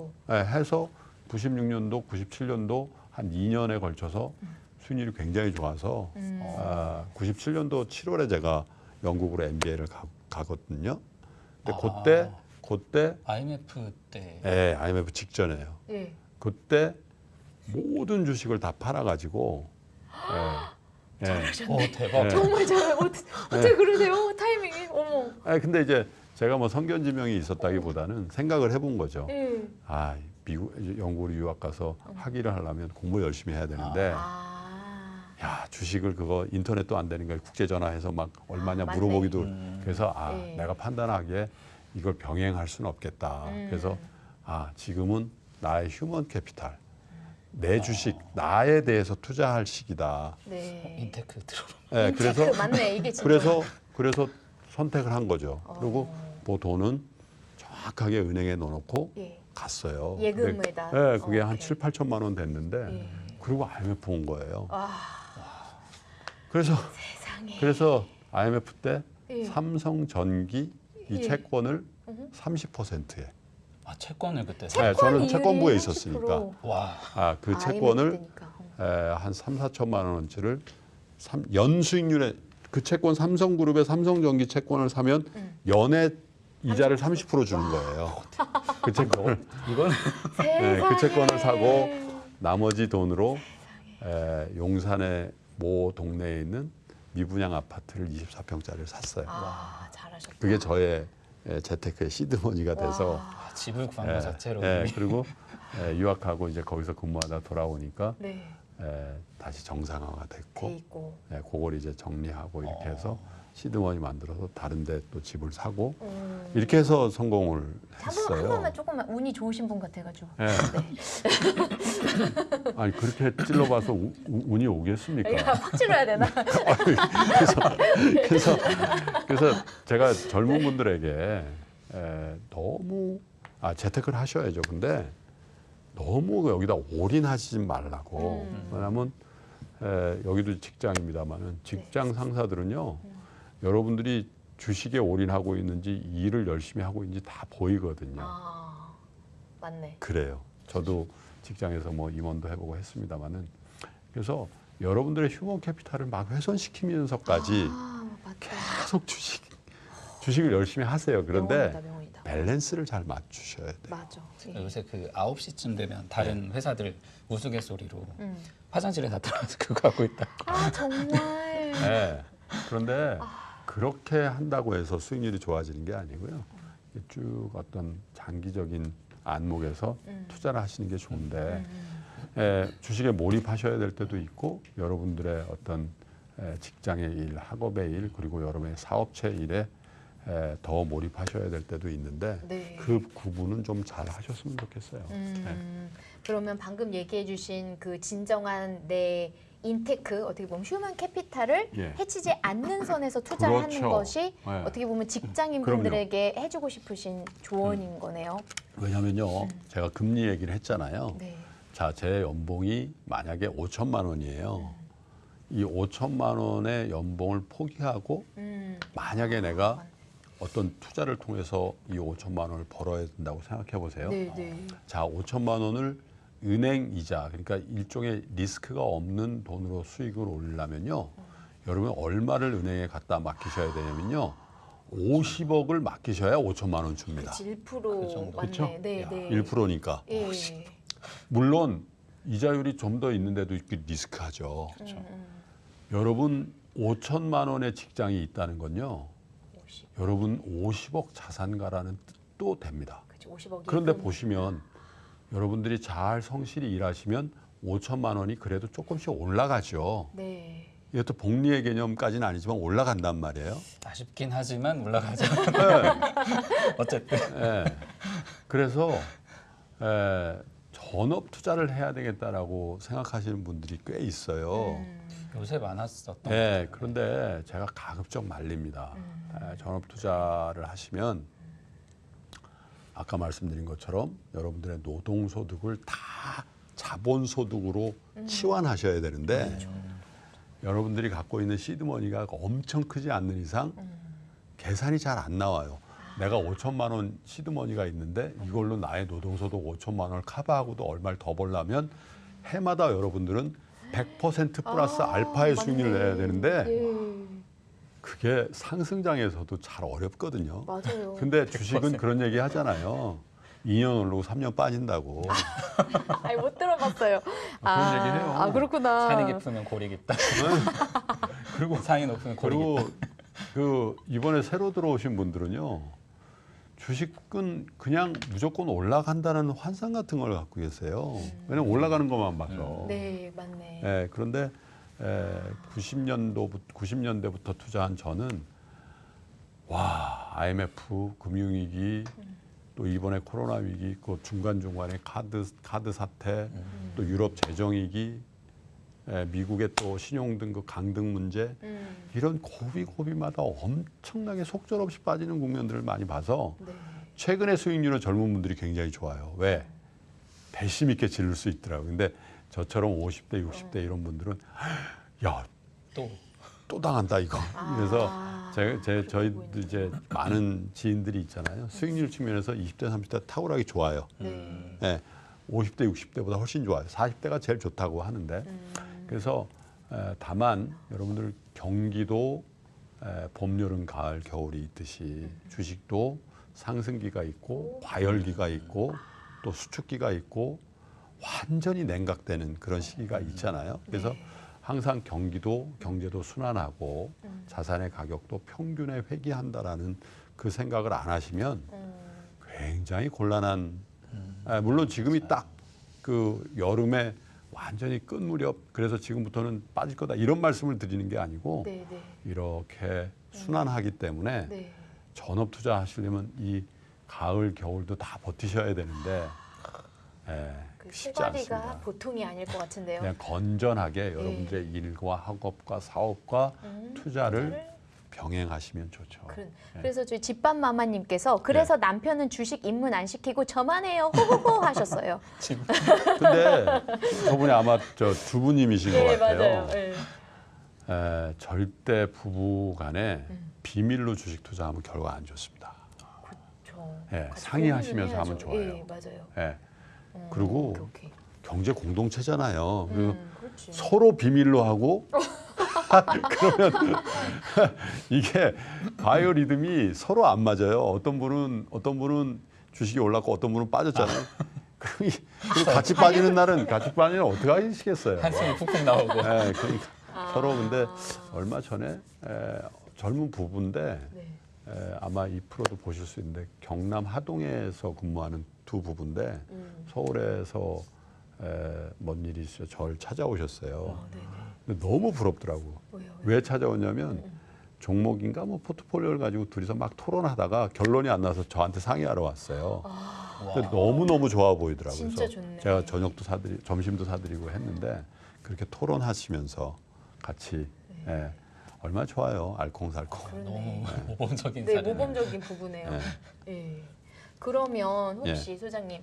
96년도, 97년도 한 2년에 걸쳐서 수익률이 굉장히 좋아서 97년도 7월에 제가 영국으로 MBA를 가거든요. 근데 그때 IMF 때. IMF 직전에요. 그때 모든 주식을 다 팔아가지고. 대박. 정말 잘해요. 어떻게 그러세요? 타이밍이. 어머. 근데 이제 제가 뭐 성견지명이 있었다기보다는 생각을 해본 거죠. 영국으로 유학 가서 학위를 하려면 공부 열심히 해야 되는데 주식을 그거 인터넷도 안 되는 거예요. 국제 전화해서 막 얼마냐 물어보기도 그래서 내가 판단하기에 이걸 병행할 수는 없겠다. 그래서 지금은 나의 휴먼 캐피탈 내 주식 나에 대해서 투자할 시기다. 인테크 들어보. 그래서 맞네. 이게 진짜. 그래서 선택을 한 거죠. 그리고 그 돈은 정확하게 은행에 넣어놓고 갔어요. 예금에다. 네, 그게 한 오케이. 7, 8천만 원 됐는데 예. 그리고 IMF 온 거예요. 아, 세상에. 그래서 IMF 때 예. 삼성전기 이 예. 채권을 30%에. 아, 채권을 그때 네, 저는 이율이 채권부에 30%. 있었으니까. 와. 그 IMF 채권을 때니까. 한 3, 4천만 원어치를 연수익률에 그 채권 삼성그룹의 삼성전기 채권을 사면 연에 이자를 30% 주는 거예요. 그 채권을 이거는 네, 그 채권을 세상에. 사고 나머지 돈으로 용산의 모 동네에 있는 미분양 아파트를 24평짜리를 샀어요. 아, 잘하셨다. 그게 저의 재테크의 시드머니가 돼서 와. 집을 구한 것 자체로 그리고 유학하고 이제 거기서 근무하다 돌아오니까 네. 다시 정상화가 됐고 돼 있고. 그걸 이제 정리하고 이렇게 해서 시드머니 만들어서 다른 데 또 집을 사고 이렇게 해서 성공을 한 했어요. 번만 조금만 운이 좋으신 분 같아가지고. 네. 아니 그렇게 찔러봐서 운이 오겠습니까? 야, 팍 찔러야 되나? 그래서 제가 젊은 분들에게 너무 재테크를 하셔야죠. 근데 너무 여기다 올인하지 말라고. 왜냐하면 여기도 직장입니다만은 직장 상사들은요. 여러분들이 주식에 올인하고 있는지 일을 열심히 하고 있는지 다 보이거든요. 아, 맞네. 그래요. 저도 직장에서 뭐 임원도 해보고 했습니다만은 그래서 여러분들의 휴먼 캐피탈을 막 훼손시키면서까지 아, 맞다. 계속 주식을 열심히 하세요. 그런데 명언이다. 밸런스를 잘 맞추셔야 돼요. 맞아. 예. 요새 그 9시쯤 되면 다른 회사들 우스갯소리로 음. 화장실에 다 들어가서 그거 하고 있다. 아, 정말. 네. 그런데 그렇게 한다고 해서 수익률이 좋아지는 게 아니고요. 쭉 어떤 장기적인 안목에서 투자를 하시는 게 좋은데 주식에 몰입하셔야 될 때도 있고 여러분들의 어떤 직장의 일, 학업의 일 그리고 여러분의 사업체 일에 더 몰입하셔야 될 때도 있는데 네. 그 구분은 좀 잘 하셨으면 좋겠어요. 그러면 방금 얘기해 주신 그 진정한 내 인테크 어떻게 보면 휴먼 캐피탈을 예. 해치지 않는 선에서 투자를 그렇죠. 하는 것이 네. 어떻게 보면 직장인 분들에게 해주고 싶으신 조언인 거네요. 왜냐면요, 제가 금리 얘기를 했잖아요. 네. 자, 제 연봉이 만약에 5천만 원이에요. 이 5천만 원의 연봉을 포기하고 만약에 내가 어떤 투자를 통해서 이 5천만 원을 벌어야 된다고 생각해 보세요. 네, 네. 자, 5천만 원을 은행 이자, 그러니까 일종의 리스크가 없는 돈으로 수익을 올리려면요. 여러분 얼마를 은행에 갖다 맡기셔야 되냐면요. 50억을 맡기셔야 5천만 원 줍니다. 그치, 1% 그 정도. 맞네. 그쵸? 네, 네. 1%니까. 예. 물론 이자율이 좀 더 있는데도 이렇게 리스크하죠. 여러분 5천만 원의 직장이 있다는 건요. 50. 여러분 50억 자산가라는 뜻도 됩니다. 그치, 50억이. 그런데 보시면 여러분들이 잘 성실히 일하시면 5천만 원이 그래도 조금씩 올라가죠. 네. 이것도 복리의 개념까지는 아니지만 올라간단 말이에요. 아쉽긴 하지만 올라가죠. 어쨌든. 예. 그래서 전업 투자를 해야 되겠다라고 생각하시는 분들이 꽤 있어요. 요새 많았었던 것 네, 같아요. 그런데 제가 가급적 말립니다. 전업 투자를 하시면 아까 말씀드린 것처럼 여러분들의 노동소득을 다 자본소득으로 치환하셔야 되는데 여러분들이 갖고 있는 시드머니가 엄청 크지 않는 이상 계산이 잘 안 나와요. 내가 5천만 원 시드머니가 있는데 이걸로 나의 노동소득 5천만 원을 커버하고도 얼마를 더 벌려면 해마다 여러분들은 100% 플러스 알파의 수익률을 내야 되는데 예. 그게 상승장에서도 잘 어렵거든요. 맞아요. 근데 주식은 그런 얘기 하잖아요. 2년 오르고 3년 빠진다고. 아니, 못 들어봤어요. 그런 얘기 해요. 아, 그렇구나. 산이 깊으면 골이 깊다. 그리고 산이 높으면 골이 깊다. 그리고 그 이번에 새로 들어오신 분들은요. 주식은 그냥 무조건 올라간다는 환상 같은 걸 갖고 계세요. 왜냐면 올라가는 것만 봐서. 네, 맞네. 예, 그런데 90년대부터 투자한 저는 와 IMF 금융위기 또 이번에 코로나 위기 그 중간중간에 카드 사태 또 유럽 재정위기 미국의 또 신용등급 강등 문제 이런 고비고비마다 엄청나게 속절없이 빠지는 국면들을 많이 봐서 네. 최근에 수익률은 젊은 분들이 굉장히 좋아요. 왜? 배심 있게 지를 수 있더라고요. 근데 저처럼 50대, 60대 이런 분들은 야, 또 당한다 이거. 그래서 저희도 이제 많은 지인들이 있잖아요. 수익률 측면에서 20대, 30대 탁월하게 좋아요. 네, 50대, 60대보다 훨씬 좋아요. 40대가 제일 좋다고 하는데 그래서 다만 여러분들 경기도 봄, 여름, 가을, 겨울이 있듯이 주식도 상승기가 있고 과열기가 있고 또 수축기가 있고 완전히 냉각되는 그런 시기가 있잖아요. 그래서 항상 경제도 순환하고 자산의 가격도 평균에 회귀한다라는 그 생각을 안 하시면 굉장히 곤란한 물론 지금이 딱 그 여름에 완전히 끝 무렵 그래서 지금부터는 빠질 거다 이런 말씀을 드리는 게 아니고 이렇게 순환하기 때문에 전업 투자하시려면 이 가을 겨울도 다 버티셔야 되는데 그 쉽지 않습니다. 실바리가 보통이 아닐 것 같은데요. 그냥 건전하게 여러분들의 일과 학업과 사업과 투자를 병행하시면 좋죠. 그래서 저희 집밥 마마님께서 그래서 남편은 주식 입문 안 시키고 저만 해요 호호호 하셨어요. 근데 저분이 아마 저 주부님이신 것 같아요. 맞아요. 절대 부부간에 비밀로 주식 투자하면 결과 안 좋습니다. 그렇죠. 상의하시면서 하면 좋아요. 맞아요. 그리고 경제 공동체잖아요. 그리고 그렇지. 서로 비밀로 하고 그러면 이게 바이오 리듬이 서로 안 맞아요. 어떤 분은 주식이 올랐고 어떤 분은 빠졌잖아요. 그리고 같이 빠지는 날은 어떻게 하시겠어요? 한숨이 푹푹 나오고. 그러니까 서로 근데 얼마 전에 젊은 부부인데 아마 이 프로도 보실 수 있는데 경남 하동에서 근무하는 두 부부인데 서울에서 뭔 일이 있어요. 저를 찾아오셨어요. 근데 너무 부럽더라고. 왜 찾아오냐면 종목인가 뭐 포트폴리오를 가지고 둘이서 막 토론하다가 결론이 안 나서 저한테 상의하러 왔어요. 근데 너무 좋아 보이더라고요. 진짜 그래서 좋네. 제가 저녁도 점심도 사드리고 했는데 그렇게 토론하시면서 같이 얼마나 좋아요. 알콩달콩. 너무 모범적인 네, 사례네요. 모범적인 부부네요. 그러면 혹시 소장님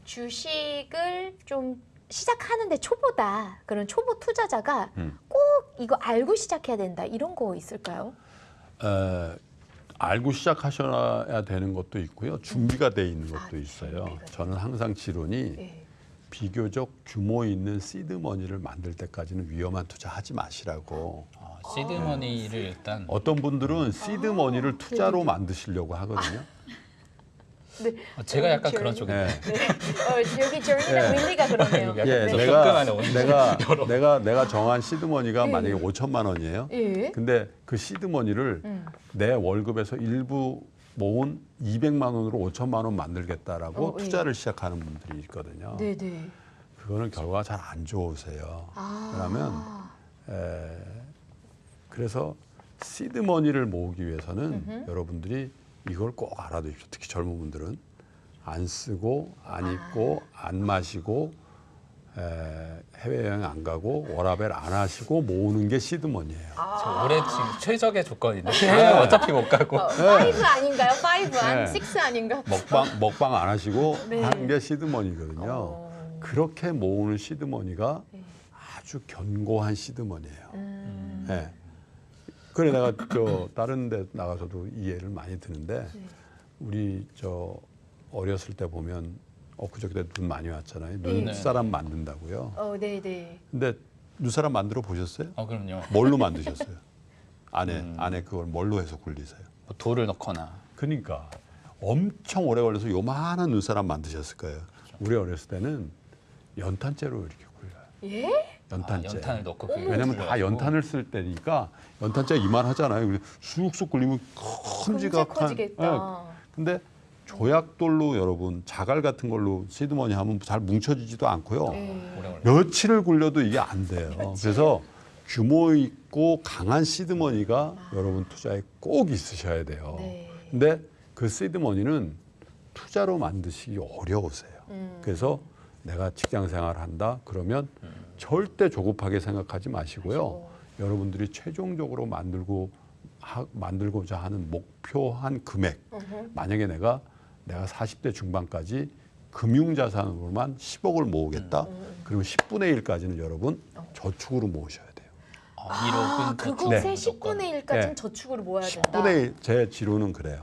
주식을 좀 시작하는데 초보다 그런 초보 투자자가 꼭 이거 알고 시작해야 된다 이런 거 있을까요? 알고 시작하셔야 되는 것도 있고요. 준비가 돼 있는 것도 있어요. 저는 항상 지론이 비교적 규모 있는 시드머니를 만들 때까지는 위험한 투자하지 마시라고. 시드머니를 일단 어떤 분들은 시드머니를 투자로 만드시려고 하거든요. 제가 약간 그런 쪽인데. 여기 저희는 윌리가 그러네요. 내가 정한 시드머니가 만약에 5천만 원이에요. 근데 그 시드머니를 내 월급에서 일부 모은 200만 원으로 5천만 원 만들겠다라고 투자를 시작하는 분들이 있거든요. 그거는 결과가 잘 안 좋으세요. 그러면 그래서 시드머니를 모으기 위해서는 여러분들이 이걸 꼭 알아두십시오. 특히 젊은 분들은 안 쓰고 안 입고 안 마시고 해외여행 안 가고 워라밸 안 하시고 모으는 게 시드머니예요. 올해 지금 최적의 조건인데 어차피 못 가고. 5 아닌가요? 6 아닌가? 먹방 안 하시고 하는 게 시드머니거든요. 그렇게 모으는 시드머니가 아주 견고한 시드머니예요. 그래 내가 다른 데 나가서도 이 예를 많이 드는데 우리 어렸을 때 보면 그저께 눈 많이 왔잖아요. 눈사람 만든다고요. 근데 눈사람 만들어 보셨어요? 그럼요. 뭘로 만드셨어요? 안에 그걸 뭘로 해서 굴리세요? 돌을 넣거나. 그러니까 엄청 오래 걸려서 요만한 눈사람 만드셨을 거예요. 우리 어렸을 때는 연탄재로 이렇게 굴려요. 연탄재. 연탄을 넣고 왜냐면 다 연탄을 쓸 때니까 연탄재가 이만하잖아요. 쑥쑥 굴리면 큼지막한. 근데 조약돌로 여러분 자갈 같은 걸로 시드머니 하면 잘 뭉쳐지지도 않고요. 며칠을 굴려도 이게 안 돼요. 그래서 규모 있고 강한 시드머니가 여러분 투자에 꼭 있으셔야 돼요. 근데 그 시드머니는 투자로 만드시기 어려우세요. 그래서 내가 직장 생활을 한다 그러면 절대 조급하게 생각하지 마시고요. 여러분들이 최종적으로 만들고자 하는 목표한 금액 만약에 내가 내가 40대 중반까지 금융자산으로만 10억을 모으겠다. 그리고 10분의 1까지는 여러분 저축으로 모으셔야 돼요. 1억은 그곳의 10분의 1까지는 네. 저축으로 모아야 된다. 10분의 1, 제 지로는 그래요.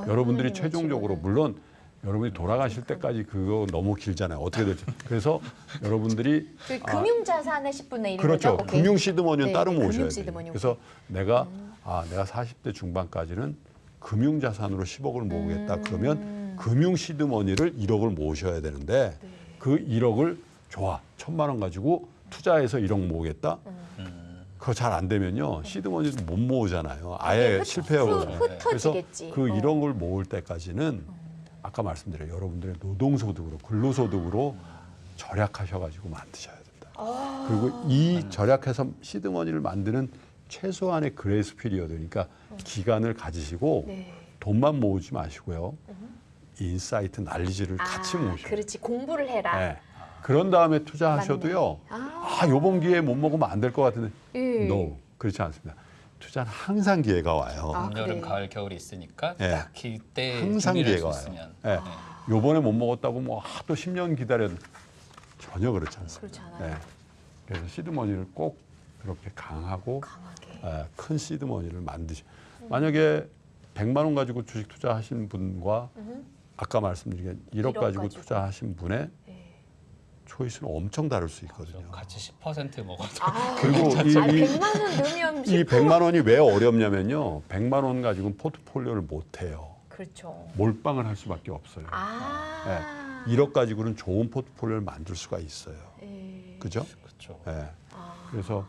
여러분들이 선생님의 최종적으로 지로는. 물론 여러분이 돌아가실 때까지 그거 너무 길잖아요. 어떻게 될지. 그래서 여러분들이 그 금융자산의 10분의 1인 그렇죠. 거죠? 오케이. 금융 시드머니는 네, 따로 네, 모셔야 금융 돼요. 시드머니, 그래서 내가 40대 중반까지는 금융 자산으로 10억을 모으겠다. 그러면 금융 시드머니를 1억을 모으셔야 되는데 그 1억을 좋아. 1,000만 원 가지고 투자해서 1억 모으겠다. 그거 잘 안 되면요. 시드머니도 못 모으잖아요. 아예 실패하고. 그래서 흩어지겠지. 그 1억을 모을 때까지는 아까 말씀드려요. 여러분들의 노동소득으로 근로소득으로 절약하셔가지고 만드셔야 된다. 그리고 이 절약해서 시드머니를 만드는 최소한의 그레이스 피리어드, 그러니까 기간을 가지시고 네. 돈만 모으지 마시고요. 인사이트, 난리지를 같이 모으셔야 돼요. 그렇지. 공부를 해라. 네. 그런 다음에 투자하셔도요. 요번 기회에 못 먹으면 안 될 것 같은데. 예. No. 그렇지 않습니다. 투자는 항상 기회가 와요. 그래. 여름, 가을, 겨울이 있으니까 네. 딱 그때 항상 준비를 기회가 할수 와요. 있으면 네. 요번에 못 먹었다고 뭐 또 10년 기다려도 전혀 그렇지 않습니다. 그렇지 않아요. 네. 그래서 시드머니를 꼭 그렇게 강하고 강하게. 큰 시드머니를 만약에 100만 원 가지고 주식 투자하신 분과 아까 말씀드린 1억 가지고 투자하신 분의 초이스는 엄청 다를 수 있거든요. 같이 10% 먹어도 그리고 이 100만 원 넣으면 이 100만 원이 왜 어렵냐면요. 100만 원 가지고는 포트폴리오를 못 해요. 그렇죠. 몰빵을 할 수밖에 없어요. 네. 1억 가지고는 좋은 포트폴리오를 만들 수가 있어요. 그죠? 그렇죠. 네. 그래서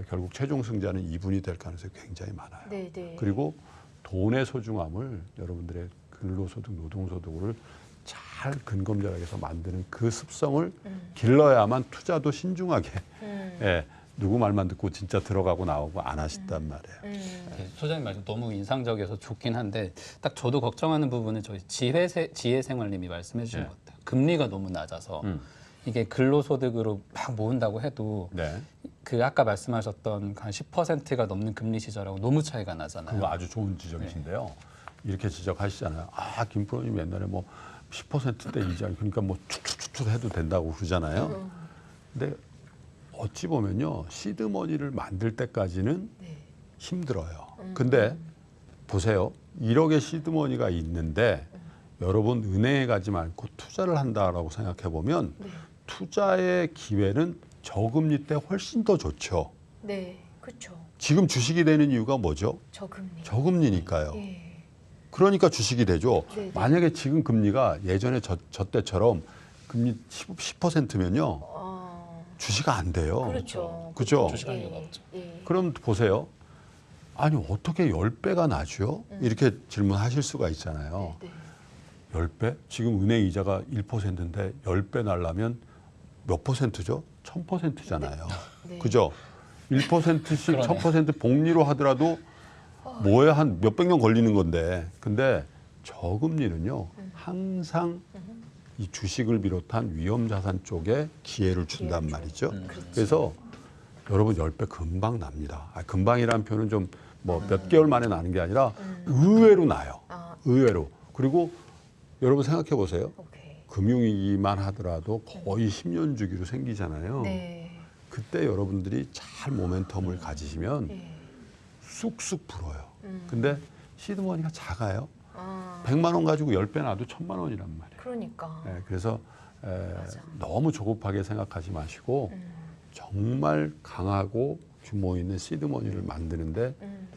결국 최종 승자는 이분이 될 가능성이 굉장히 많아요. 네네. 그리고 돈의 소중함을 여러분들의 근로소득, 노동소득을 잘 근검절약해서 만드는 그 습성을 길러야만 투자도 신중하게 예, 누구 말만 듣고 진짜 들어가고 나오고 안 하신단 말이에요. 네, 소장님 말씀 너무 인상적이어서 좋긴 한데 딱 저도 걱정하는 부분은 저희 지혜생활님이 말씀해 주신 네. 것 같아요. 금리가 너무 낮아서 이게 근로소득으로 막 모은다고 해도 네. 그 아까 말씀하셨던 한 10%가 넘는 금리 시절하고 너무 차이가 나잖아요. 그거 아주 좋은 지적이신데요. 이렇게 지적하시잖아요. 김프로님 옛날에 뭐 10%대 이자 그러니까 뭐 축축축축 해도 된다고 그러잖아요. 근데 어찌 보면요. 시드머니를 만들 때까지는 힘들어요. 근데 보세요. 1억의 시드머니가 있는데 여러분 은행에 가지 말고 투자를 한다라고 생각해 보면 투자의 기회는 저금리 때 훨씬 더 좋죠. 네, 그렇죠. 지금 주식이 되는 이유가 뭐죠? 저금리. 저금리니까요. 예. 그러니까 주식이 되죠. 네네. 만약에 지금 금리가 예전에 저 때처럼 금리 10%면요. 주식 안 돼요. 그렇죠. 그죠? 주식할 이유가 없죠. 그럼 보세요. 아니 어떻게 10배가 나죠? 이렇게 질문하실 수가 있잖아요. 네. 10배? 지금 은행 이자가 1%인데 10배 날라면 몇 %죠? 1000%잖아요. 네. 그죠? 1%씩 그러네. 1000% 복리로 하더라도 뭐에 한 몇백 년 걸리는 건데. 근데 저금리는요. 항상 이 주식을 비롯한 위험 자산 쪽에 기회를 준단 말이죠. 그래서 여러분 10배 금방 납니다. 금방이라는 표현은 좀 뭐 몇 개월 만에 나는 게 아니라 의외로 나요. 의외로. 그리고 여러분 생각해 보세요. 오케이. 금융위기만 하더라도 거의 10년 주기로 생기잖아요. 네. 그때 여러분들이 잘 모멘텀을 가지시면 쑥쑥 불어요. 근데 시드머니가 작아요. 100만 원 가지고 10배 놔도 1000만 원이란 말이에요. 그러니까. 네, 그래서 너무 조급하게 생각하지 마시고 정말 강하고 규모 있는 시드머니를 만드는데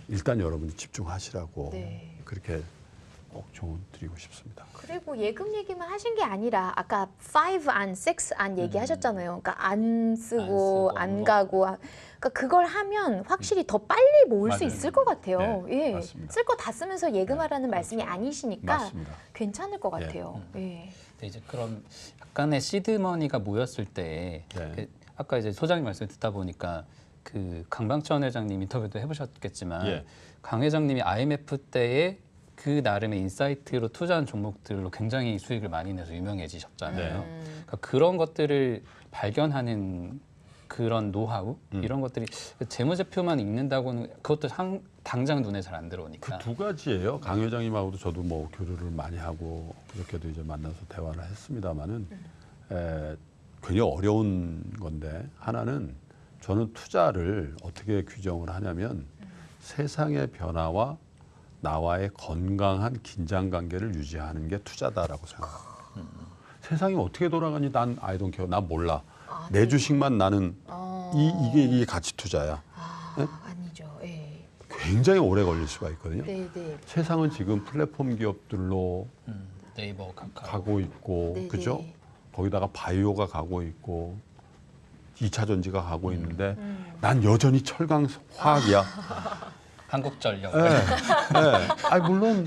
일단 여러분이 집중하시라고 네. 그렇게 꼭 조언 드리고 싶습니다. 그리고 예금 얘기만 하신 게 아니라 아까 5 안, 6 안 얘기하셨잖아요. 그러니까 안 쓰고 안 가고. 그러니까 그걸 하면 확실히 더 빨리 모을 수 맞아요. 있을 것 같아요. 네, 예. 맞습니다. 쓸 거 다 쓰면서 예금하라는 말씀이 아니시니까 맞습니다. 괜찮을 것 같아요. 예. 근데 이제 그런 약간의 시드머니가 모였을 때 그 아까 이제 소장님 말씀 듣다 보니까 그 강방천 회장님 인터뷰도 해보셨겠지만 강 회장님이 IMF 때에 그 나름의 인사이트로 투자한 종목들로 굉장히 수익을 많이 내서 유명해지셨잖아요. 그러니까 그런 것들을 발견하는 그런 노하우 이런 것들이 재무제표만 읽는다고는 그것도 당장 눈에 잘 안 들어오니까. 그 두 가지예요. 강 회장님하고도 저도 뭐 교류를 많이 하고 그렇게도 이제 만나서 대화를 했습니다마는 굉장히 어려운 건데 하나는 저는 투자를 어떻게 규정을 하냐면 세상의 변화와 나와의 건강한 긴장 관계를 유지하는 게 투자다라고 생각합니다. 세상이 어떻게 돌아가니 난 I don't care. 난 몰라. 내 주식만 나는 이게 가치 투자야. 네? 아니죠. 예. 굉장히 오래 걸릴 수가 있거든요. 네, 네. 세상은 지금 플랫폼 기업들로 네이버, 카카오 가고 있고, 네, 그죠? 네. 거기다가 바이오가 가고 있고, 2차 전지가 가고 있는데, 난 여전히 철강 화학이야. 한국전력. 네, 네. 아니, 물론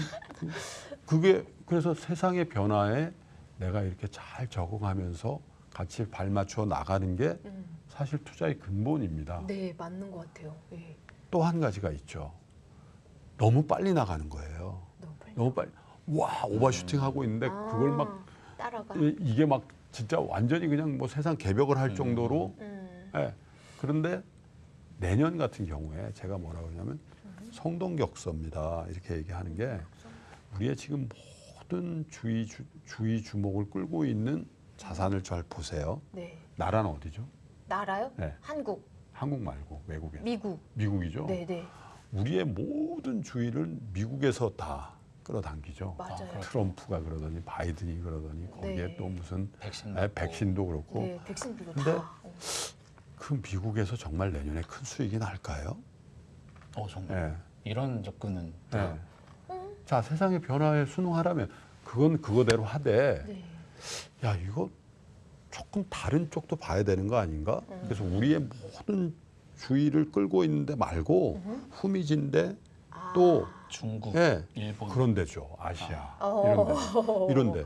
그게 그래서 세상의 변화에 내가 이렇게 잘 적응하면서 같이 발맞춰 나가는 게 사실 투자의 근본입니다. 네, 맞는 것 같아요. 예. 또 한 가지가 있죠. 너무 빨리 나가는 거예요. 너무 빨리. 와, 오버슈팅 하고 있는데 그걸 막 따라가. 이게 막 진짜 완전히 그냥 뭐 세상 개벽을 할 정도로. 예. 그런데 내년 같은 경우에 제가 뭐라고 하냐면 성동격서입니다. 이렇게 얘기하는 게 우리의 지금 모든 주의 주목을 끌고 있는 자산을 잘 보세요. 네. 나라는 어디죠? 나라요? 네. 한국, 한국 말고 외국에. 미국이죠. 네, 네. 우리의 모든 주의를 미국에서 다 끌어당기죠. 맞아요. 트럼프가 그러더니 바이든이 그러더니 거기에 네. 또 무슨 백신도 백신도 그렇고. 네, 백신도 근데 다. 그 미국에서 정말 내년에 큰 수익이 날까요? 정말 네. 이런 접근은 네. 자, 세상의 변화에 순응하려면 그건 그거대로 하되 네. 야, 이거 조금 다른 쪽도 봐야 되는 거 아닌가? 그래서 우리의 모든 주의를 끌고 있는데 말고 후미진데 또 중국, 예, 일본 그런 데죠. 아시아 어. 이런 데.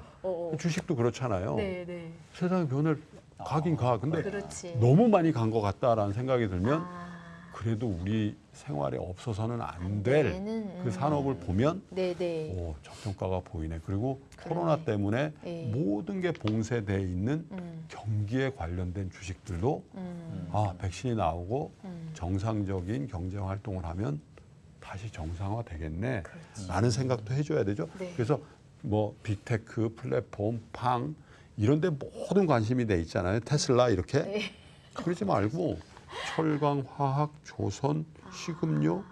주식도 그렇잖아요. 네, 네. 세상의 변화를 가긴 가. 근데 그렇지. 너무 많이 간 것 같다라는 생각이 들면 아, 그래도 우리 생활에 없어서는 안 될 되는, 그 산업을 보면 네, 네. 오, 저평가가 보이네. 그리고 그러네. 코로나 때문에 예. 모든 게 봉쇄돼 있는 경기에 관련된 주식들도 백신이 나오고 정상적인 경제 활동을 하면 다시 정상화 되겠네. 라는 생각도 해줘야 되죠. 네. 그래서 뭐 빅테크, 플랫폼, 팡 이런 데 모든 관심이 돼 있잖아요. 테슬라 이렇게. 네. 그러지 말고 철강, 화학, 조선, 식음료,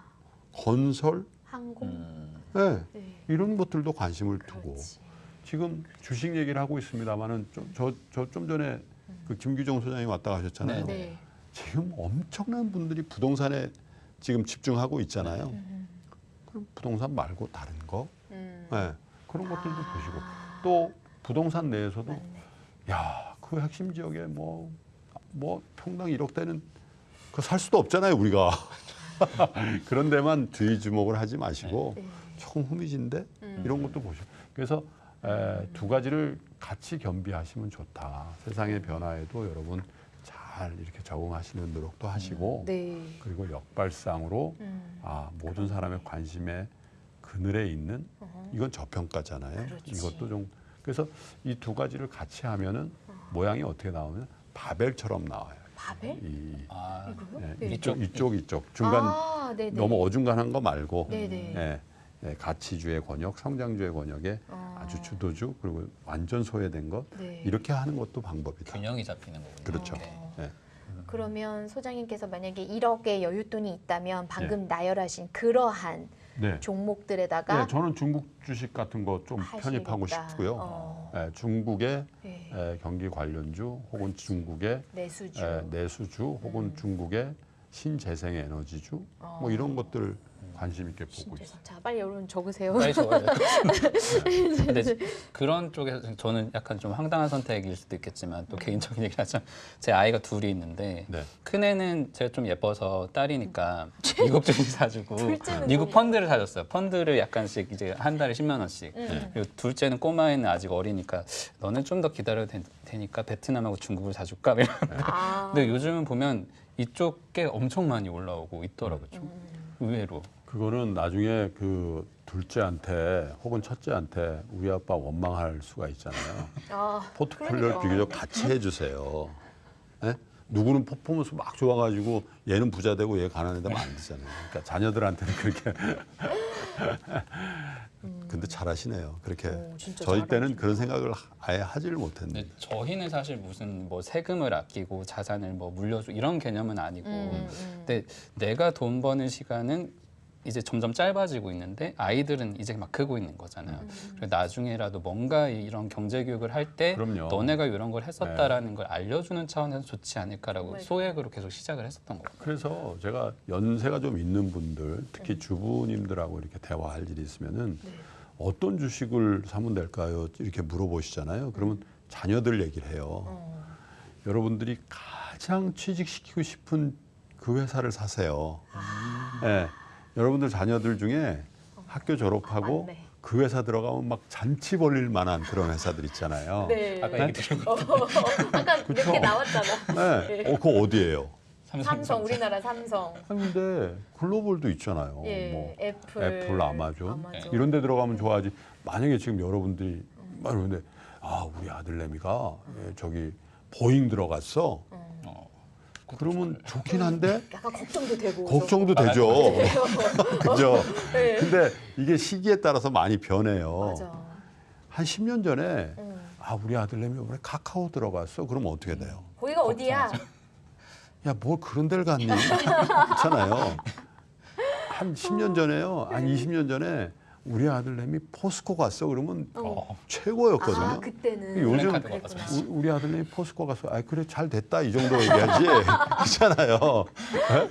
건설 항공. 네. 네. 이런 것들도 관심을 두고 그렇지. 지금 주식 얘기를 하고 있습니다만은 저 좀 전에 그 김규정 소장이 왔다 가셨잖아요. 네. 지금 엄청난 분들이 부동산에 지금 집중하고 있잖아요. 그럼 부동산 말고 다른 거, 네. 그런 것들도 보시고 또 부동산 내에서도 야, 그 핵심 지역에 뭐 평당 1억대는 그 살 수도 없잖아요, 우리가. 그런 데만 주의 주목을 하지 마시고 조금 후미진데 이런 것도 보시고. 그래서 두 가지를 같이 겸비하시면 좋다. 세상의 변화에도 여러분 잘 이렇게 적응하시는 노력도 하시고 네. 그리고 역발상으로 모든 사람의 관심의 그늘에 있는 이건 저평가잖아요. 그렇지. 이것도 좀 그래서 이 두 가지를 같이 하면은 모양이 어떻게 나오면 바벨처럼 나와요. 바벨? 네, 네. 이쪽 중간 네네. 너무 어중간한 거 말고 네네. 가치주의 권역, 성장주의 권역에 아주 주도주 그리고 완전 소외된 것 네. 이렇게 하는 것도 방법이다. 균형이 잡히는 거군요. 그렇죠. 네. 그러면 소장님께서 만약에 1억의 여윳돈이 있다면 방금 나열하신 그러한 네. 종목들에다가 네, 저는 중국 주식 같은 거 좀 하시겠다. 편입하고 싶고요. 중국의 경기 관련주 혹은 중국의 내수주. 내수주 혹은 중국의 신재생 에너지주 뭐 이런 것들 관심 있게 보고 있어요. 자, 빨리 여러분 적으세요. 빨리 적어야 될 것 같습니다. 근데 그런 쪽에서 저는 약간 좀 황당한 선택일 수도 있겠지만 또 개인적인 얘기를 하자면 제 아이가 둘이 있는데 큰애는 제가 좀 예뻐서 딸이니까 미국 주식 사주고 미국 펀드를 사줬어요. 펀드를 약간씩 이제 한 달에 10만 원씩. 그리고 둘째는 꼬마애는 아직 어리니까 너는 좀 더 기다려도 되니까 베트남하고 중국을 사줄까? 근데 요즘은 보면 이쪽에 엄청 많이 올라오고 있더라고요. 좀 의외로. 그거는 나중에 그 둘째한테 혹은 첫째한테 우리 아빠 원망할 수가 있잖아요. 포트폴리오를 비교적 같이 해주세요. 네? 누구는 퍼포먼스 막 좋아가지고 얘는 부자 되고 얘 가난해되면 안 되잖아요. 그러니까 자녀들한테는 그렇게. 근데 잘하시네요. 그렇게 저희 때는 그런 생각을 아예 하지를 못했는데. 저희는 사실 무슨 뭐 세금을 아끼고 자산을 뭐 물려주고 이런 개념은 아니고, 근데 내가 돈 버는 시간은 이제 점점 짧아지고 있는데 아이들은 이제 막 크고 있는 거잖아요. 그래서 나중에라도 뭔가 이런 경제 교육을 할 때 너네가 이런 걸 했었다라는 걸 알려주는 차원에서 좋지 않을까라고 소액으로 계속 시작을 했었던 거예요. 그래서 제가 연세가 좀 있는 분들, 특히 주부님들하고 이렇게 대화할 일이 있으면은 어떤 주식을 사면 될까요? 이렇게 물어보시잖아요. 그러면 자녀들 얘기를 해요. 여러분들이 가장 취직시키고 싶은 그 회사를 사세요. 네. 여러분들 자녀들 중에 학교 졸업하고 그 회사 들어가면 막 잔치 벌릴 만한 그런 회사들 있잖아요. 네. 아까 얘기 들은 거. 아까 몇 개 나왔잖아. 네. 그거 어디예요? 삼성, 우리나라 삼성. 근데 글로벌도 있잖아요. 예, 뭐 애플, 아마존 이런 데 들어가면 좋아하지. 만약에 지금 여러분들이 막 그러는데 우리 아들내미가 저기 보잉 들어갔어. 그러면 좋긴 한데 약간 걱정도 되고. 걱정도 되죠. 그죠? 네. 근데 이게 시기에 따라서 많이 변해요. 맞아. 한 10년 전에 우리 아들내미 이번에 카카오 들어갔어. 그러면 어떻게 돼요? 거기가 어디야? 야, 뭘 그런 데를 갔니? 있잖아요. 한 10년 전에요. 한 20년 전에 우리 아들내미 포스코 갔어. 그러면 최고였거든요. 그때는. 요즘 우리 아들내미 포스코 갔어. 그래 잘 됐다 이 정도 얘기하지. 있잖아요.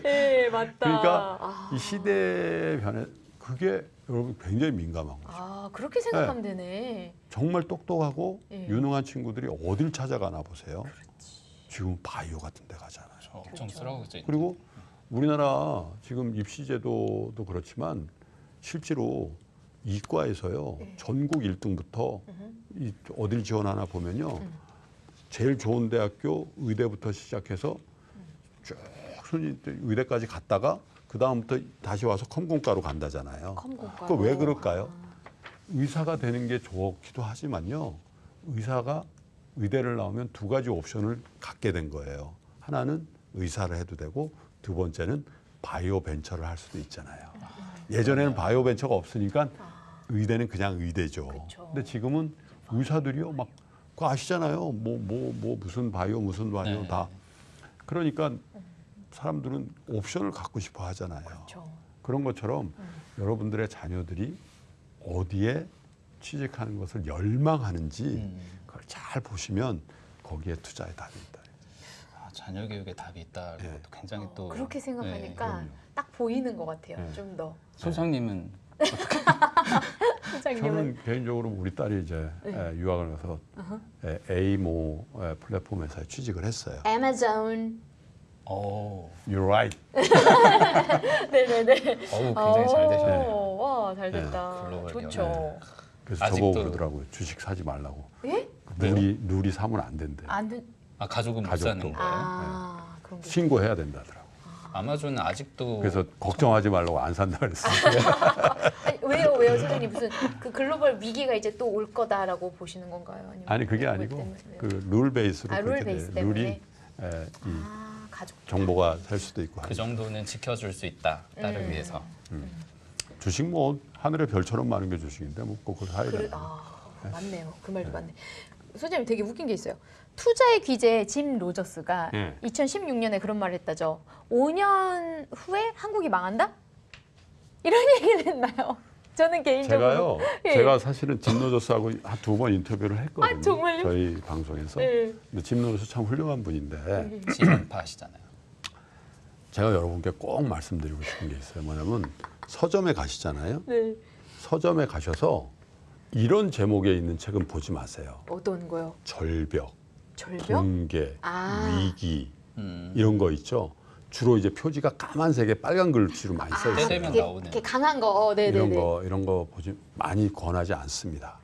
네, 맞다. 그러니까 이 시대 변에 그게 여러분 굉장히 민감한 거죠. 그렇게 생각하면 되네. 정말 똑똑하고 유능한 친구들이 어딜 찾아가나 보세요. 지금 바이오 같은 데 가잖아요. 엄청 쓰라고 있죠. 그리고 우리나라 지금 입시 제도도 그렇지만 실제로 이과에서요. 전국 1등부터 어딜 지원하나 보면요. 제일 좋은 대학교 의대부터 시작해서 쭉 순위 의대까지 갔다가 그 다음부터 다시 와서 컴공과로 간다잖아요. 그 왜 그럴까요? 의사가 되는 게 좋기도 하지만요. 의사가 의대를 나오면 두 가지 옵션을 갖게 된 거예요. 하나는 의사를 해도 되고 두 번째는 바이오 벤처를 할 수도 있잖아요. 예전에는 바이오 벤처가 없으니까 의대는 그냥 의대죠. 근데 지금은 의사들이요 막 그거 아시잖아요. 뭐 무슨 바이오 다. 그러니까 사람들은 옵션을 갖고 싶어 하잖아요. 그런 것처럼 여러분들의 자녀들이 어디에 취직하는 것을 열망하는지 그걸 잘 보시면 거기에 투자의 답이 있다. 자녀 교육에 답이 있다. 것도 굉장히 또 그렇게 생각하니까 딱 보이는 것 같아요. 좀 더. 소장님은 저는 개인적으로 우리 딸이 이제 유학을 가서 A모 플랫폼 회사에 취직을 했어요. Amazon. You're right. 네네네. 굉장히 잘 되셨네요. 와, 잘 됐다. 글로벌 좋죠. 그래서 저보고 그러더라고요. 주식 사지 말라고. 예? 누리 사면 안 된대. 안 돼. 가족은 못 사는 거예요? 그런 게 신고해야 된다더라고. 아마존은 아직도 그래서 걱정하지 말라고 안 산다 그랬어요. 아니, 왜요, 소장님 무슨 그 글로벌 위기가 이제 또 올 거다라고 보시는 건가요? 아니면 아니 그게 아니고 그 룰 베이스로 룰 그렇게 베이스 돼. 때문에. 룰이 가족 정보가 살 수도 있고. 그 정도는 지켜줄 수 있다. 딸을 위해서. 주식 뭐 하늘의 별처럼 많은 게 주식인데 뭐 그걸 사야 되나. 맞네요. 그 말도 맞네. 소장님 되게 웃긴 게 있어요. 투자의 귀재 짐 로저스가 2016년에 그런 말을 했다죠. 5년 후에 한국이 망한다? 이런 얘기를 했나요? 저는 개인적으로. 제가요. 제가 사실은 짐 로저스하고 한 2번 인터뷰를 했거든요. 정말요? 저희 방송에서. 네. 근데 짐 로저스 참 훌륭한 분인데 지연파 하시잖아요. 제가 여러분께 꼭 말씀드리고 싶은 게 있어요. 뭐냐면 서점에 가시잖아요. 네. 서점에 가셔서 이런 제목에 있는 책은 보지 마세요. 어떤 거요? 절벽, 절벽? 붕괴, 위기 이런 거 있죠. 주로 이제 표지가 까만색에 빨간 글씨로 많이 써 있어요. 때리면 나오는. 이렇게 강한 거. 네네네. 이런 거 보지 많이 권하지 않습니다.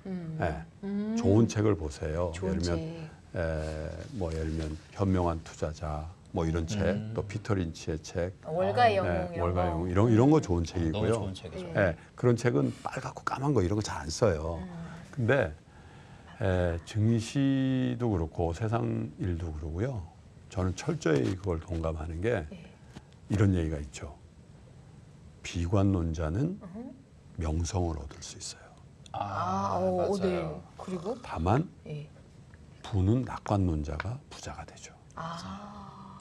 좋은 책을 보세요. 좋은 책. 예를 들면 현명한 투자자 뭐 이런 책, 또 피터 린치의 책, 월가의 영웅 월가의 영웅 이런 거 좋은 책이고요. 너무 좋은 책이죠. 그런 책은 빨갛고 까만 거 이런 거 잘 안 써요. 근데 증시도 그렇고 세상 일도 그러고요. 저는 철저히 그걸 동감하는 게 네. 이런 얘기가 있죠. 비관론자는 명성을 얻을 수 있어요. 맞아요. 네. 그리고 다만 예. 부는 낙관론자가 부자가 되죠.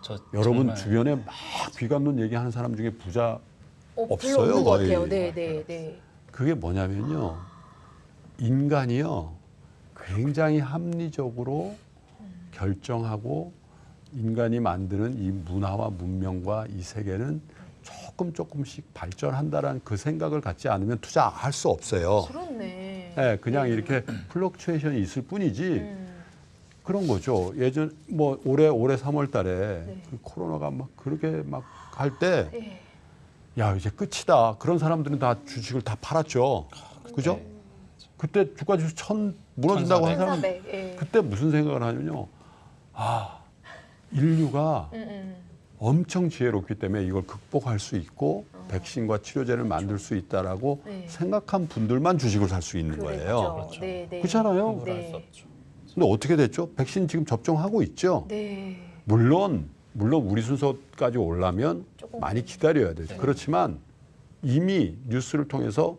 정말 여러분 주변에 막 비관론 얘기하는 사람 중에 부자 별로 없어요, 없는 것 거의. 같아요. 네, 네, 네. 그게 뭐냐면요. 인간이요. 굉장히 합리적으로 결정하고 인간이 만드는 이 문화와 문명과 이 세계는 조금씩 발전한다라는 그 생각을 갖지 않으면 투자할 수 없어요. 그렇네. 네, 그냥 이렇게 플럭추에이션이 있을 뿐이지 그런 거죠. 예전 뭐 올해 3월 달에 그 코로나가 막 그렇게 막 할 때 네. 야, 이제 끝이다. 그런 사람들은 다 주식을 다 팔았죠. 그죠? 그때 주가 지수 무너진다고 한 사람은 1400. 예. 그때 무슨 생각을 하냐면요. 인류가 엄청 지혜롭기 때문에 이걸 극복할 수 있고 백신과 치료제를 만들 수 있다라고 네. 생각한 분들만 주식을 살 수 있는 거예요. 그렇죠. 네, 네. 그렇잖아요. 네. 근데 어떻게 됐죠? 백신 지금 접종하고 있죠. 네. 물론 우리 순서까지 오려면 조금 많이 기다려야 되죠. 그렇지만 이미 뉴스를 통해서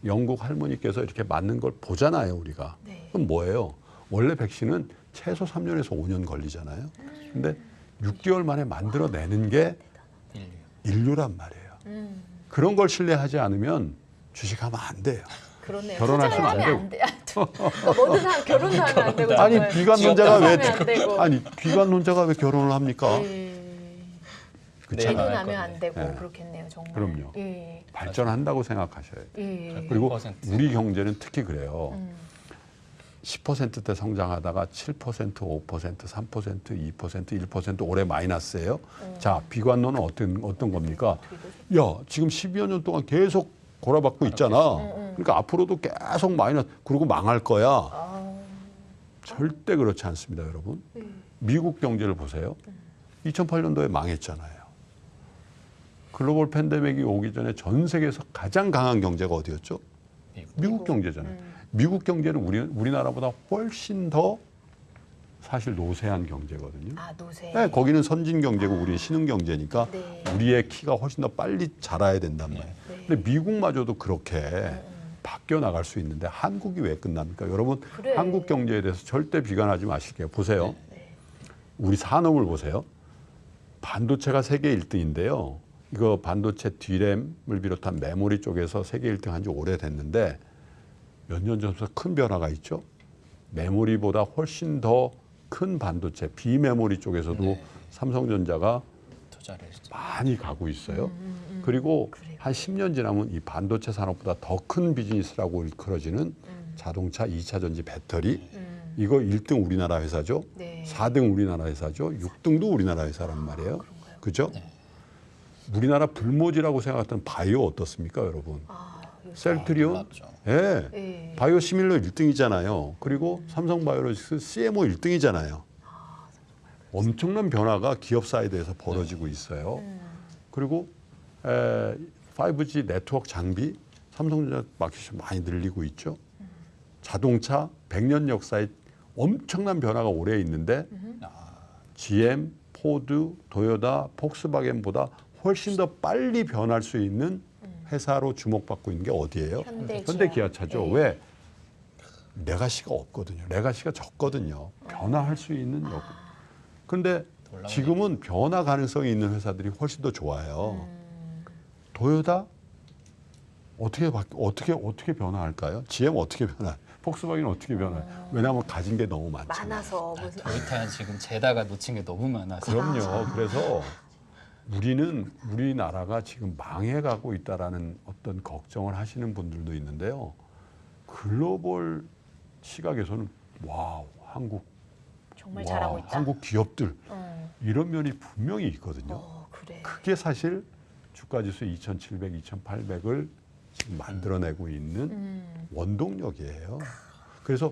영국 할머니께서 이렇게 맞는 걸 보잖아요, 우리가. 네. 그럼 뭐예요? 원래 백신은 최소 3년에서 5년 걸리잖아요. 근데 6개월 만에 만들어내는 게 인류란 말이에요. 그런 걸 신뢰하지 않으면 주식하면 안 돼요. 그러네요. 결혼하시면 안 투자하면 뭐든 결혼도 하면 안 되고 아니 정말 비관론자가 왜 하면 안 되고. 비관론자가 왜 결혼을 합니까? 내돈하면 안 네. 되고 네. 그렇겠네요, 정말. 그럼요. 예. 발전한다고 생각하셔야 돼요. 예. 그리고 100%. 우리 경제는 특히 그래요. 10%대 성장하다가 7%, 5%, 3%, 2%, 1% 올해 마이너스예요. 자, 비관론은 어떤 겁니까? 야, 지금 10여 년 동안 계속 골아받고 있잖아. 그러니까 앞으로도 계속 마이너스, 그리고 망할 거야. 절대 그렇지 않습니다, 여러분. 미국 경제를 보세요. 2008년도에 망했잖아요. 글로벌 팬데믹이 오기 전에 전 세계에서 가장 강한 경제가 어디였죠? 미국 경제잖아요. 미국 경제는 우리나라보다 훨씬 더 사실 노쇠한 경제거든요. 노쇠. 네, 거기는 선진 경제고 우리는 신흥 경제니까 네. 우리의 키가 훨씬 더 빨리 자라야 된단 말이에요. 네. 근데 미국마저도 그렇게 바뀌어 나갈 수 있는데 한국이 왜 끝납니까? 여러분 그래. 한국 경제에 대해서 절대 비관하지 마실게요. 보세요. 우리 산업을 보세요. 반도체가 세계 1등인데요. 이거 반도체 D램을 비롯한 메모리 쪽에서 세계 1등 한 지 오래됐는데 몇 년 전부터 큰 변화가 있죠. 메모리보다 훨씬 더 큰 반도체 비메모리 쪽에서도 삼성전자가 투자를 했죠. 많이 가고 있어요. 그리고 한 10년 지나면 이 반도체 산업보다 더 큰 비즈니스라고 일컬어지는 자동차 2차 전지 배터리 이거 1등 우리나라 회사죠. 네. 4등 우리나라 회사죠. 6등도 우리나라 회사란 말이에요. 그죠? 우리나라 불모지라고 생각했던 바이오 어떻습니까, 여러분? 셀트리온? 몰랐죠. 예. 예. 바이오 시밀러 1등이잖아요. 그리고 삼성바이오로직스 CMO 1등이잖아요. 엄청난 변화가 기업 사이드에서 벌어지고 있어요. 그리고 5G 네트워크 장비 삼성전자 마켓이 많이 늘리고 있죠. 자동차 100년 역사에 엄청난 변화가 오래 있는데 GM, 포드, 도요타, 폭스바겐보다 훨씬 더 빨리 변할 수 있는 회사로 주목받고 있는 게 어디예요? 현대기아차죠. 네. 왜? 레가시가 없거든요. 레가시가 적거든요. 변화할 수 있는 그런데 지금은 변화 가능성이 있는 회사들이 훨씬 더 좋아요. 도요타 어떻게 변화할까요? GM 어떻게 변화? 폭스바겐 어떻게 변화요? 왜냐하면 가진 게 너무 많잖아요. 많아서 무슨 도요타는 지금 재다가 놓친 게 너무 많아서. 그럼요. 그래서 우리나라가 지금 망해가고 있다라는 어떤 걱정을 하시는 분들도 있는데요. 글로벌 시각에서는 와우, 한국 정말 잘하고 있다. 한국 기업들 이런 면이 분명히 있거든요. 그래. 그게 사실 주가지수 2,700, 2,800을 지금 만들어내고 있는 원동력이에요. 그래서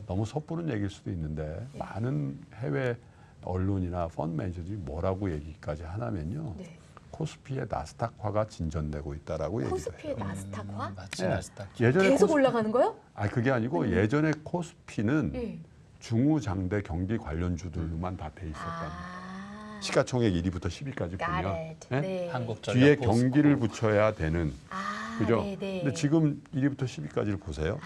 너무 섣부른 얘기일 수도 있는데 많은 해외 언론이나 펀드 매니저들이 뭐라고 얘기까지 하냐면요. 네. 코스피의 나스닥화가 진전되고 있다라고 얘기해요. 코스피의 나스닥화? 마치 네. 나스닥. 예전에 계속 올라가는 거요? 그게 아니고 예전에 코스피는 예. 중후장대 경기 관련주들로만 다 돼 있었다. 시가총액 1위부터 10위까지 보면 네? 한국전력 뒤에 포스코. 경기를 붙여야 되는 그죠? 네네. 근데 지금 1위부터 10위까지를 보세요.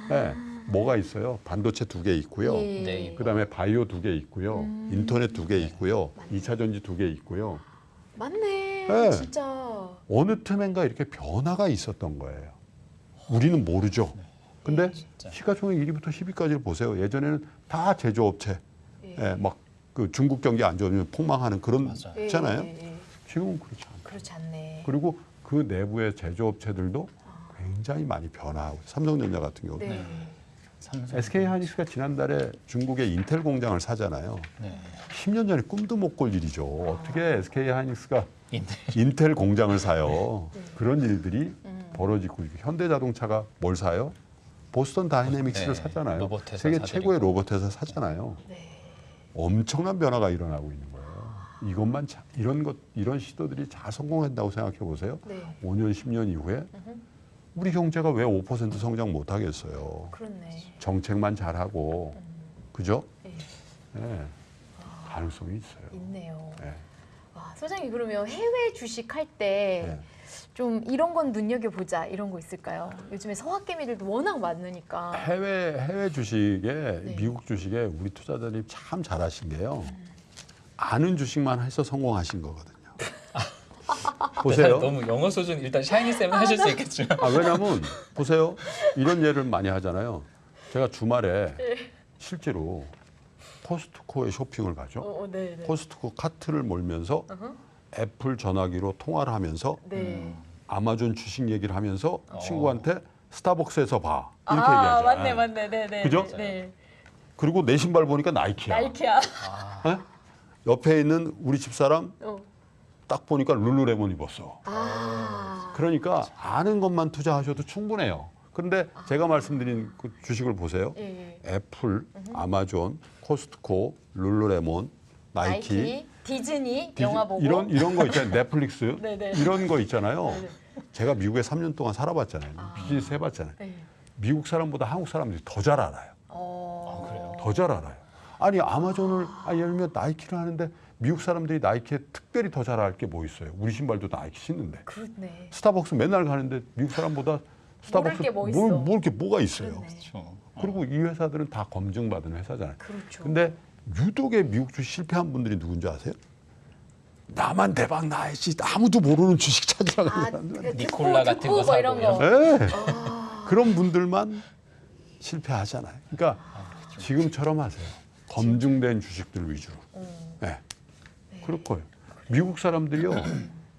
네. 뭐가 있어요? 반도체 2개 있고요. 네. 그다음에 바이오 2개 있고요. 인터넷 2개 있고요. 2차 전지 2개 있고요. 맞네. 네. 진짜. 어느 틈엔가 이렇게 변화가 있었던 거예요. 우리는 모르죠. 근데 진짜. 시가총액 1위부터 10위까지를 보세요. 예전에는 다 제조업체, 예. 막 그 중국 경기 안 좋으면 폭망하는 그런 맞아요. 있잖아요. 예. 지금은 그렇지 않아요. 그렇지 않네. 그리고 그 내부의 제조업체들도 굉장히 많이 변화하고 삼성전자 같은 경우 네. 삼성. SK 하이닉스가 지난달에 중국의 인텔 공장을 사잖아요. 네. 10년 전에 꿈도 못 꿀 일이죠. 어떻게 SK 하이닉스가 인텔. 인텔 공장을 사요. 그런 일들이 벌어지고 있고 현대자동차가 뭘 사요? 보스턴 다이내믹스를 네, 사잖아요. 로봇 회사 세계 사들이고. 최고의 로봇 회사 사잖아요. 네. 엄청난 변화가 일어나고 있는 거예요. 이것만 이런 시도들이 잘 성공한다고 생각해 보세요. 네. 5년, 10년 이후에 우리 경제가 왜 5% 성장 못 하겠어요? 그렇네. 정책만 잘하고 그죠? 네. 네. 가능성이 있어요. 있네요. 네. 와, 소장님 그러면 해외 주식 할 때 좀 이런 건 눈여겨보자 이런 거 있을까요? 요즘에 서학개미들도 워낙 많으니까. 해외 주식에 네. 미국 주식에 우리 투자자들이 참 잘하신 게요. 아는 주식만 해서 성공하신 거거든요. 보세요. 너무 영어 수준 일단 샤이니 쌤은 하실 수 있겠죠. 왜냐하면 보세요. 이런 예를 많이 하잖아요. 제가 주말에 실제로 코스트코에 쇼핑을 가죠. 네. 코스트코 카트를 몰면서 애플 전화기로 통화를 하면서 네. 아마존 주식 얘기를 하면서 친구한테 스타벅스에서 봐 이렇게 얘기하죠. 맞네. 네. 그죠? 네. 그리고 내 신발 보니까 나이키야. 나이키야. 네? 옆에 있는 우리 집사람 어. 딱 보니까 룰루레몬 입었어. 아. 그러니까 아는 것만 투자하셔도 충분해요. 그런데 제가 말씀드린 그 주식을 보세요. 예. 애플, 아마존, 코스트코, 룰루레몬, 나이키, 디즈니 영화 보고 이런 거 있잖아요. 넷플릭스 네네. 이런 거 있잖아요. 네네. 제가 미국에 3년 동안 살아봤잖아요. 비즈니스 해봤잖아요. 네. 미국 사람보다 한국 사람들이 더 잘 알아요. 그래요? 더 잘 알아요. 아니 아마존을 예를 들면 나이키를 하는데 미국 사람들이 나이키에 특별히 더 잘 알 게 뭐 있어요? 우리 신발도 나이키 신는데. 그렇네. 스타벅스 맨날 가는데 미국 사람보다 스타벅스 게 뭐 있어? 뭘 이렇게 뭐가 있어요? 그렇네. 그렇죠. 그리고 이 회사들은 다 검증받은 회사잖아요. 그렇죠. 근데 유독의 미국 주식 실패한 분들이 누군지 아세요? 나만 대박 나야지 아무도 모르는 주식 찾으라고 하는 사람들. 니콜라 같은 거 뭐 사고 이런 거. 네. 그런 분들만 실패하잖아요. 그러니까 지금처럼 하세요. 검증된 주식들 위주로. 네. 그럴 거예요. 미국 사람들이요.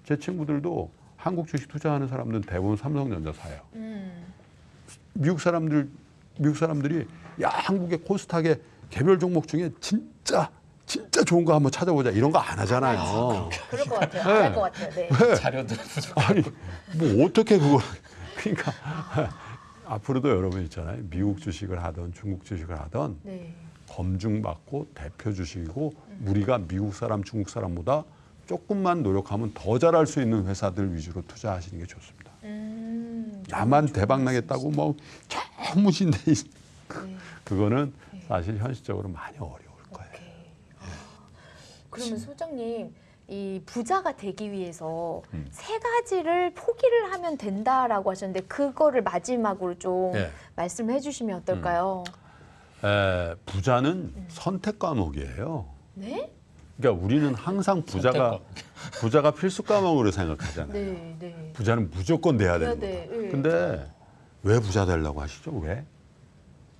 제 친구들도 한국 주식 투자하는 사람들은 대부분 삼성전자 사요. 미국 사람들이 야 한국의 코스닥의 개별 종목 중에 진짜 좋은 거 한번 찾아보자 이런 거 안 하잖아요. 그럴 것 같아요. 안 할 것 같아요. 네. 자료들 부족. 아니 뭐 어떻게 그걸 그러니까 앞으로도 여러분 있잖아요. 미국 주식을 하던 중국 주식을 하던 네. 검증받고 대표 주식이고 우리가 미국 사람 중국 사람보다 조금만 노력하면 더 잘할 수 있는 회사들 위주로 투자하시는 게 좋습니다. 나만 대박 나겠다고 뭐 처무신데 그거는 사실 현실적으로 많이 어려울 거예요. 그러면 소장님 이 부자가 되기 위해서 세 가지를 포기를 하면 된다라고 하셨는데 그거를 마지막으로 좀 네. 말씀해 주시면 어떨까요? 부자는 선택 과목이에요. 네? 그러니까 우리는 항상 부자가 필수 과목으로 생각하잖아요. 네. 부자는 무조건 돼야 되는 네. 거다. 근데 왜 부자 되려고 하시죠?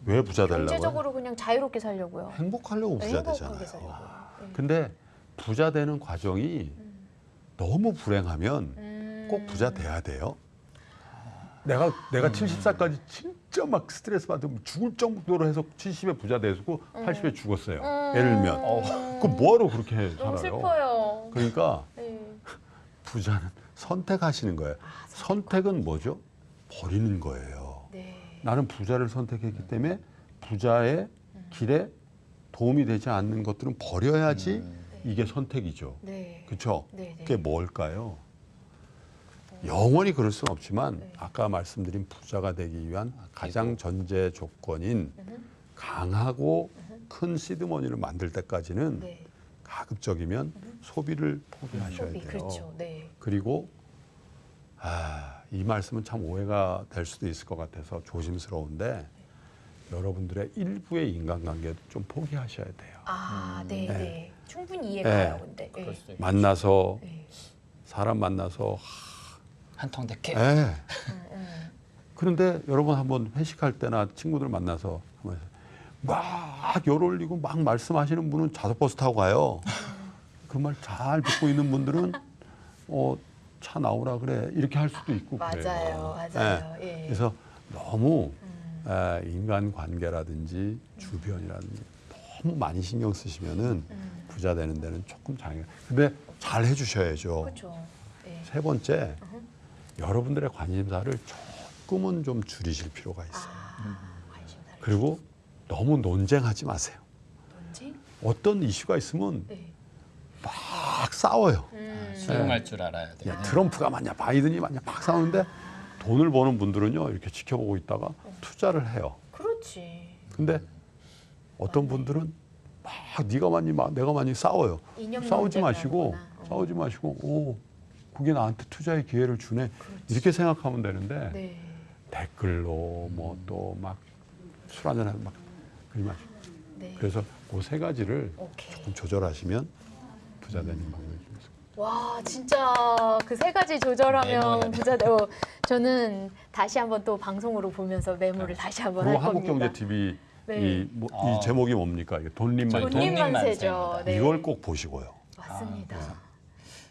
왜 부자 되려고? 경제적으로 그냥 자유롭게 살려고요. 행복하려고 부자 행복하게 되잖아요. 살려고요. 네. 근데 부자 되는 과정이 너무 불행하면 꼭 부자 돼야 돼요. 내가 70살까지 진짜 막 스트레스 받으면 죽을 정도로 해서 70에 부자 되고 80에 죽었어요. 예를 들면. 그럼 뭐하러 그렇게 너무 살아요? 슬퍼요. 그러니까 네. 부자는 선택하시는 거예요. 선택은 뭐죠? 버리는 거예요. 네. 나는 부자를 선택했기 때문에 부자의 길에 도움이 되지 않는 것들은 버려야지 이게 선택이죠. 네. 그렇죠? 네. 그게 뭘까요? 영원히 그럴 수는 없지만 아까 말씀드린 부자가 되기 위한 가장 전제 조건인 강하고 큰 시드머니를 만들 때까지는 네. 가급적이면 소비를 포기하셔야 돼요. 그렇죠. 네. 그리고 이 말씀은 참 오해가 될 수도 있을 것 같아서 조심스러운데 여러분들의 일부의 인간관계도 좀 포기하셔야 돼요. 네, 네. 네. 충분히 이해가 가요, 근데. 그럴 수도 있겠죠. 만나서 네. 사람 만나서 한통 대캐. 그런데 여러분 한번 회식할 때나 친구들 만나서 막 열 올리고 막 말씀하시는 분은 자석버스 타고 가요. 그 말 잘 듣고 있는 분들은 차 나오라 그래 이렇게 할 수도 있고 그래요. 맞아요. 예. 그래서 너무 인간관계라든지 주변이라든지 너무 많이 신경 쓰시면은 부자 되는 데는 조금 장애가. 근데 잘 해주셔야죠. 그렇죠. 예. 세 번째, 여러분들의 관심사를 조금은 좀 줄이실 필요가 있어요. 관심사를. 그리고 너무 논쟁하지 마세요. 논쟁? 어떤 이슈가 있으면 네. 막 싸워요. 수용할 줄 알아야 돼요. 트럼프가 맞냐, 바이든이 맞냐 막 싸우는데 돈을 버는 분들은요 이렇게 지켜보고 있다가 투자를 해요. 그렇지. 근데 어떤 분들은 막 네가 맞니, 내가 맞니 싸워요. 싸우지 마시고, 그게 나한테 투자의 기회를 주네. 이렇게 생각하면 되는데 네. 댓글로 뭐 또 막 술 한잔 하고 막 그리 마시고. 네. 그래서 그 세 가지를 오케이. 조금 조절하시면 부자 되는 방법이 있습니다. 와, 진짜 그 세 가지 조절하면 부자 되고 저는 다시 한번 또 방송으로 보면서 메모를 다시 한번 할 그리고 겁니다. 한국경제-TV 네. 이 제목이 뭡니까? 이게 돈님만 돈님만세죠. 네. 이걸 꼭 보시고요. 맞습니다.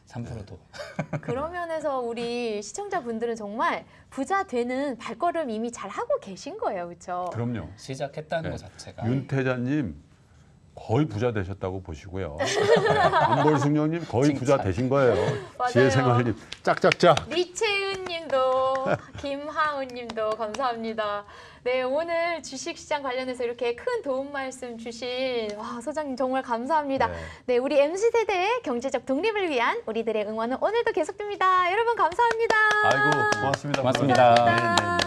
3%도. 그런 면에서 우리 시청자분들은 정말 부자 되는 발걸음 이미 잘 하고 계신 거예요, 그렇죠? 그럼요. 시작했다는 것 자체가. 윤태자님 거의 부자 되셨다고 보시고요. 안벌숙녀님 거의 부자 되신 거예요. 맞아요. 지혜생활님 짝짝짝. 리채은님도 김하은님도 감사합니다. 네, 오늘 주식시장 관련해서 이렇게 큰 도움 말씀 주신 소장님 정말 감사합니다. 네, 우리 MZ세대의 경제적 독립을 위한 우리들의 응원은 오늘도 계속됩니다. 여러분 감사합니다. 아이고 고맙습니다. 고맙습니다. 네, 네, 네.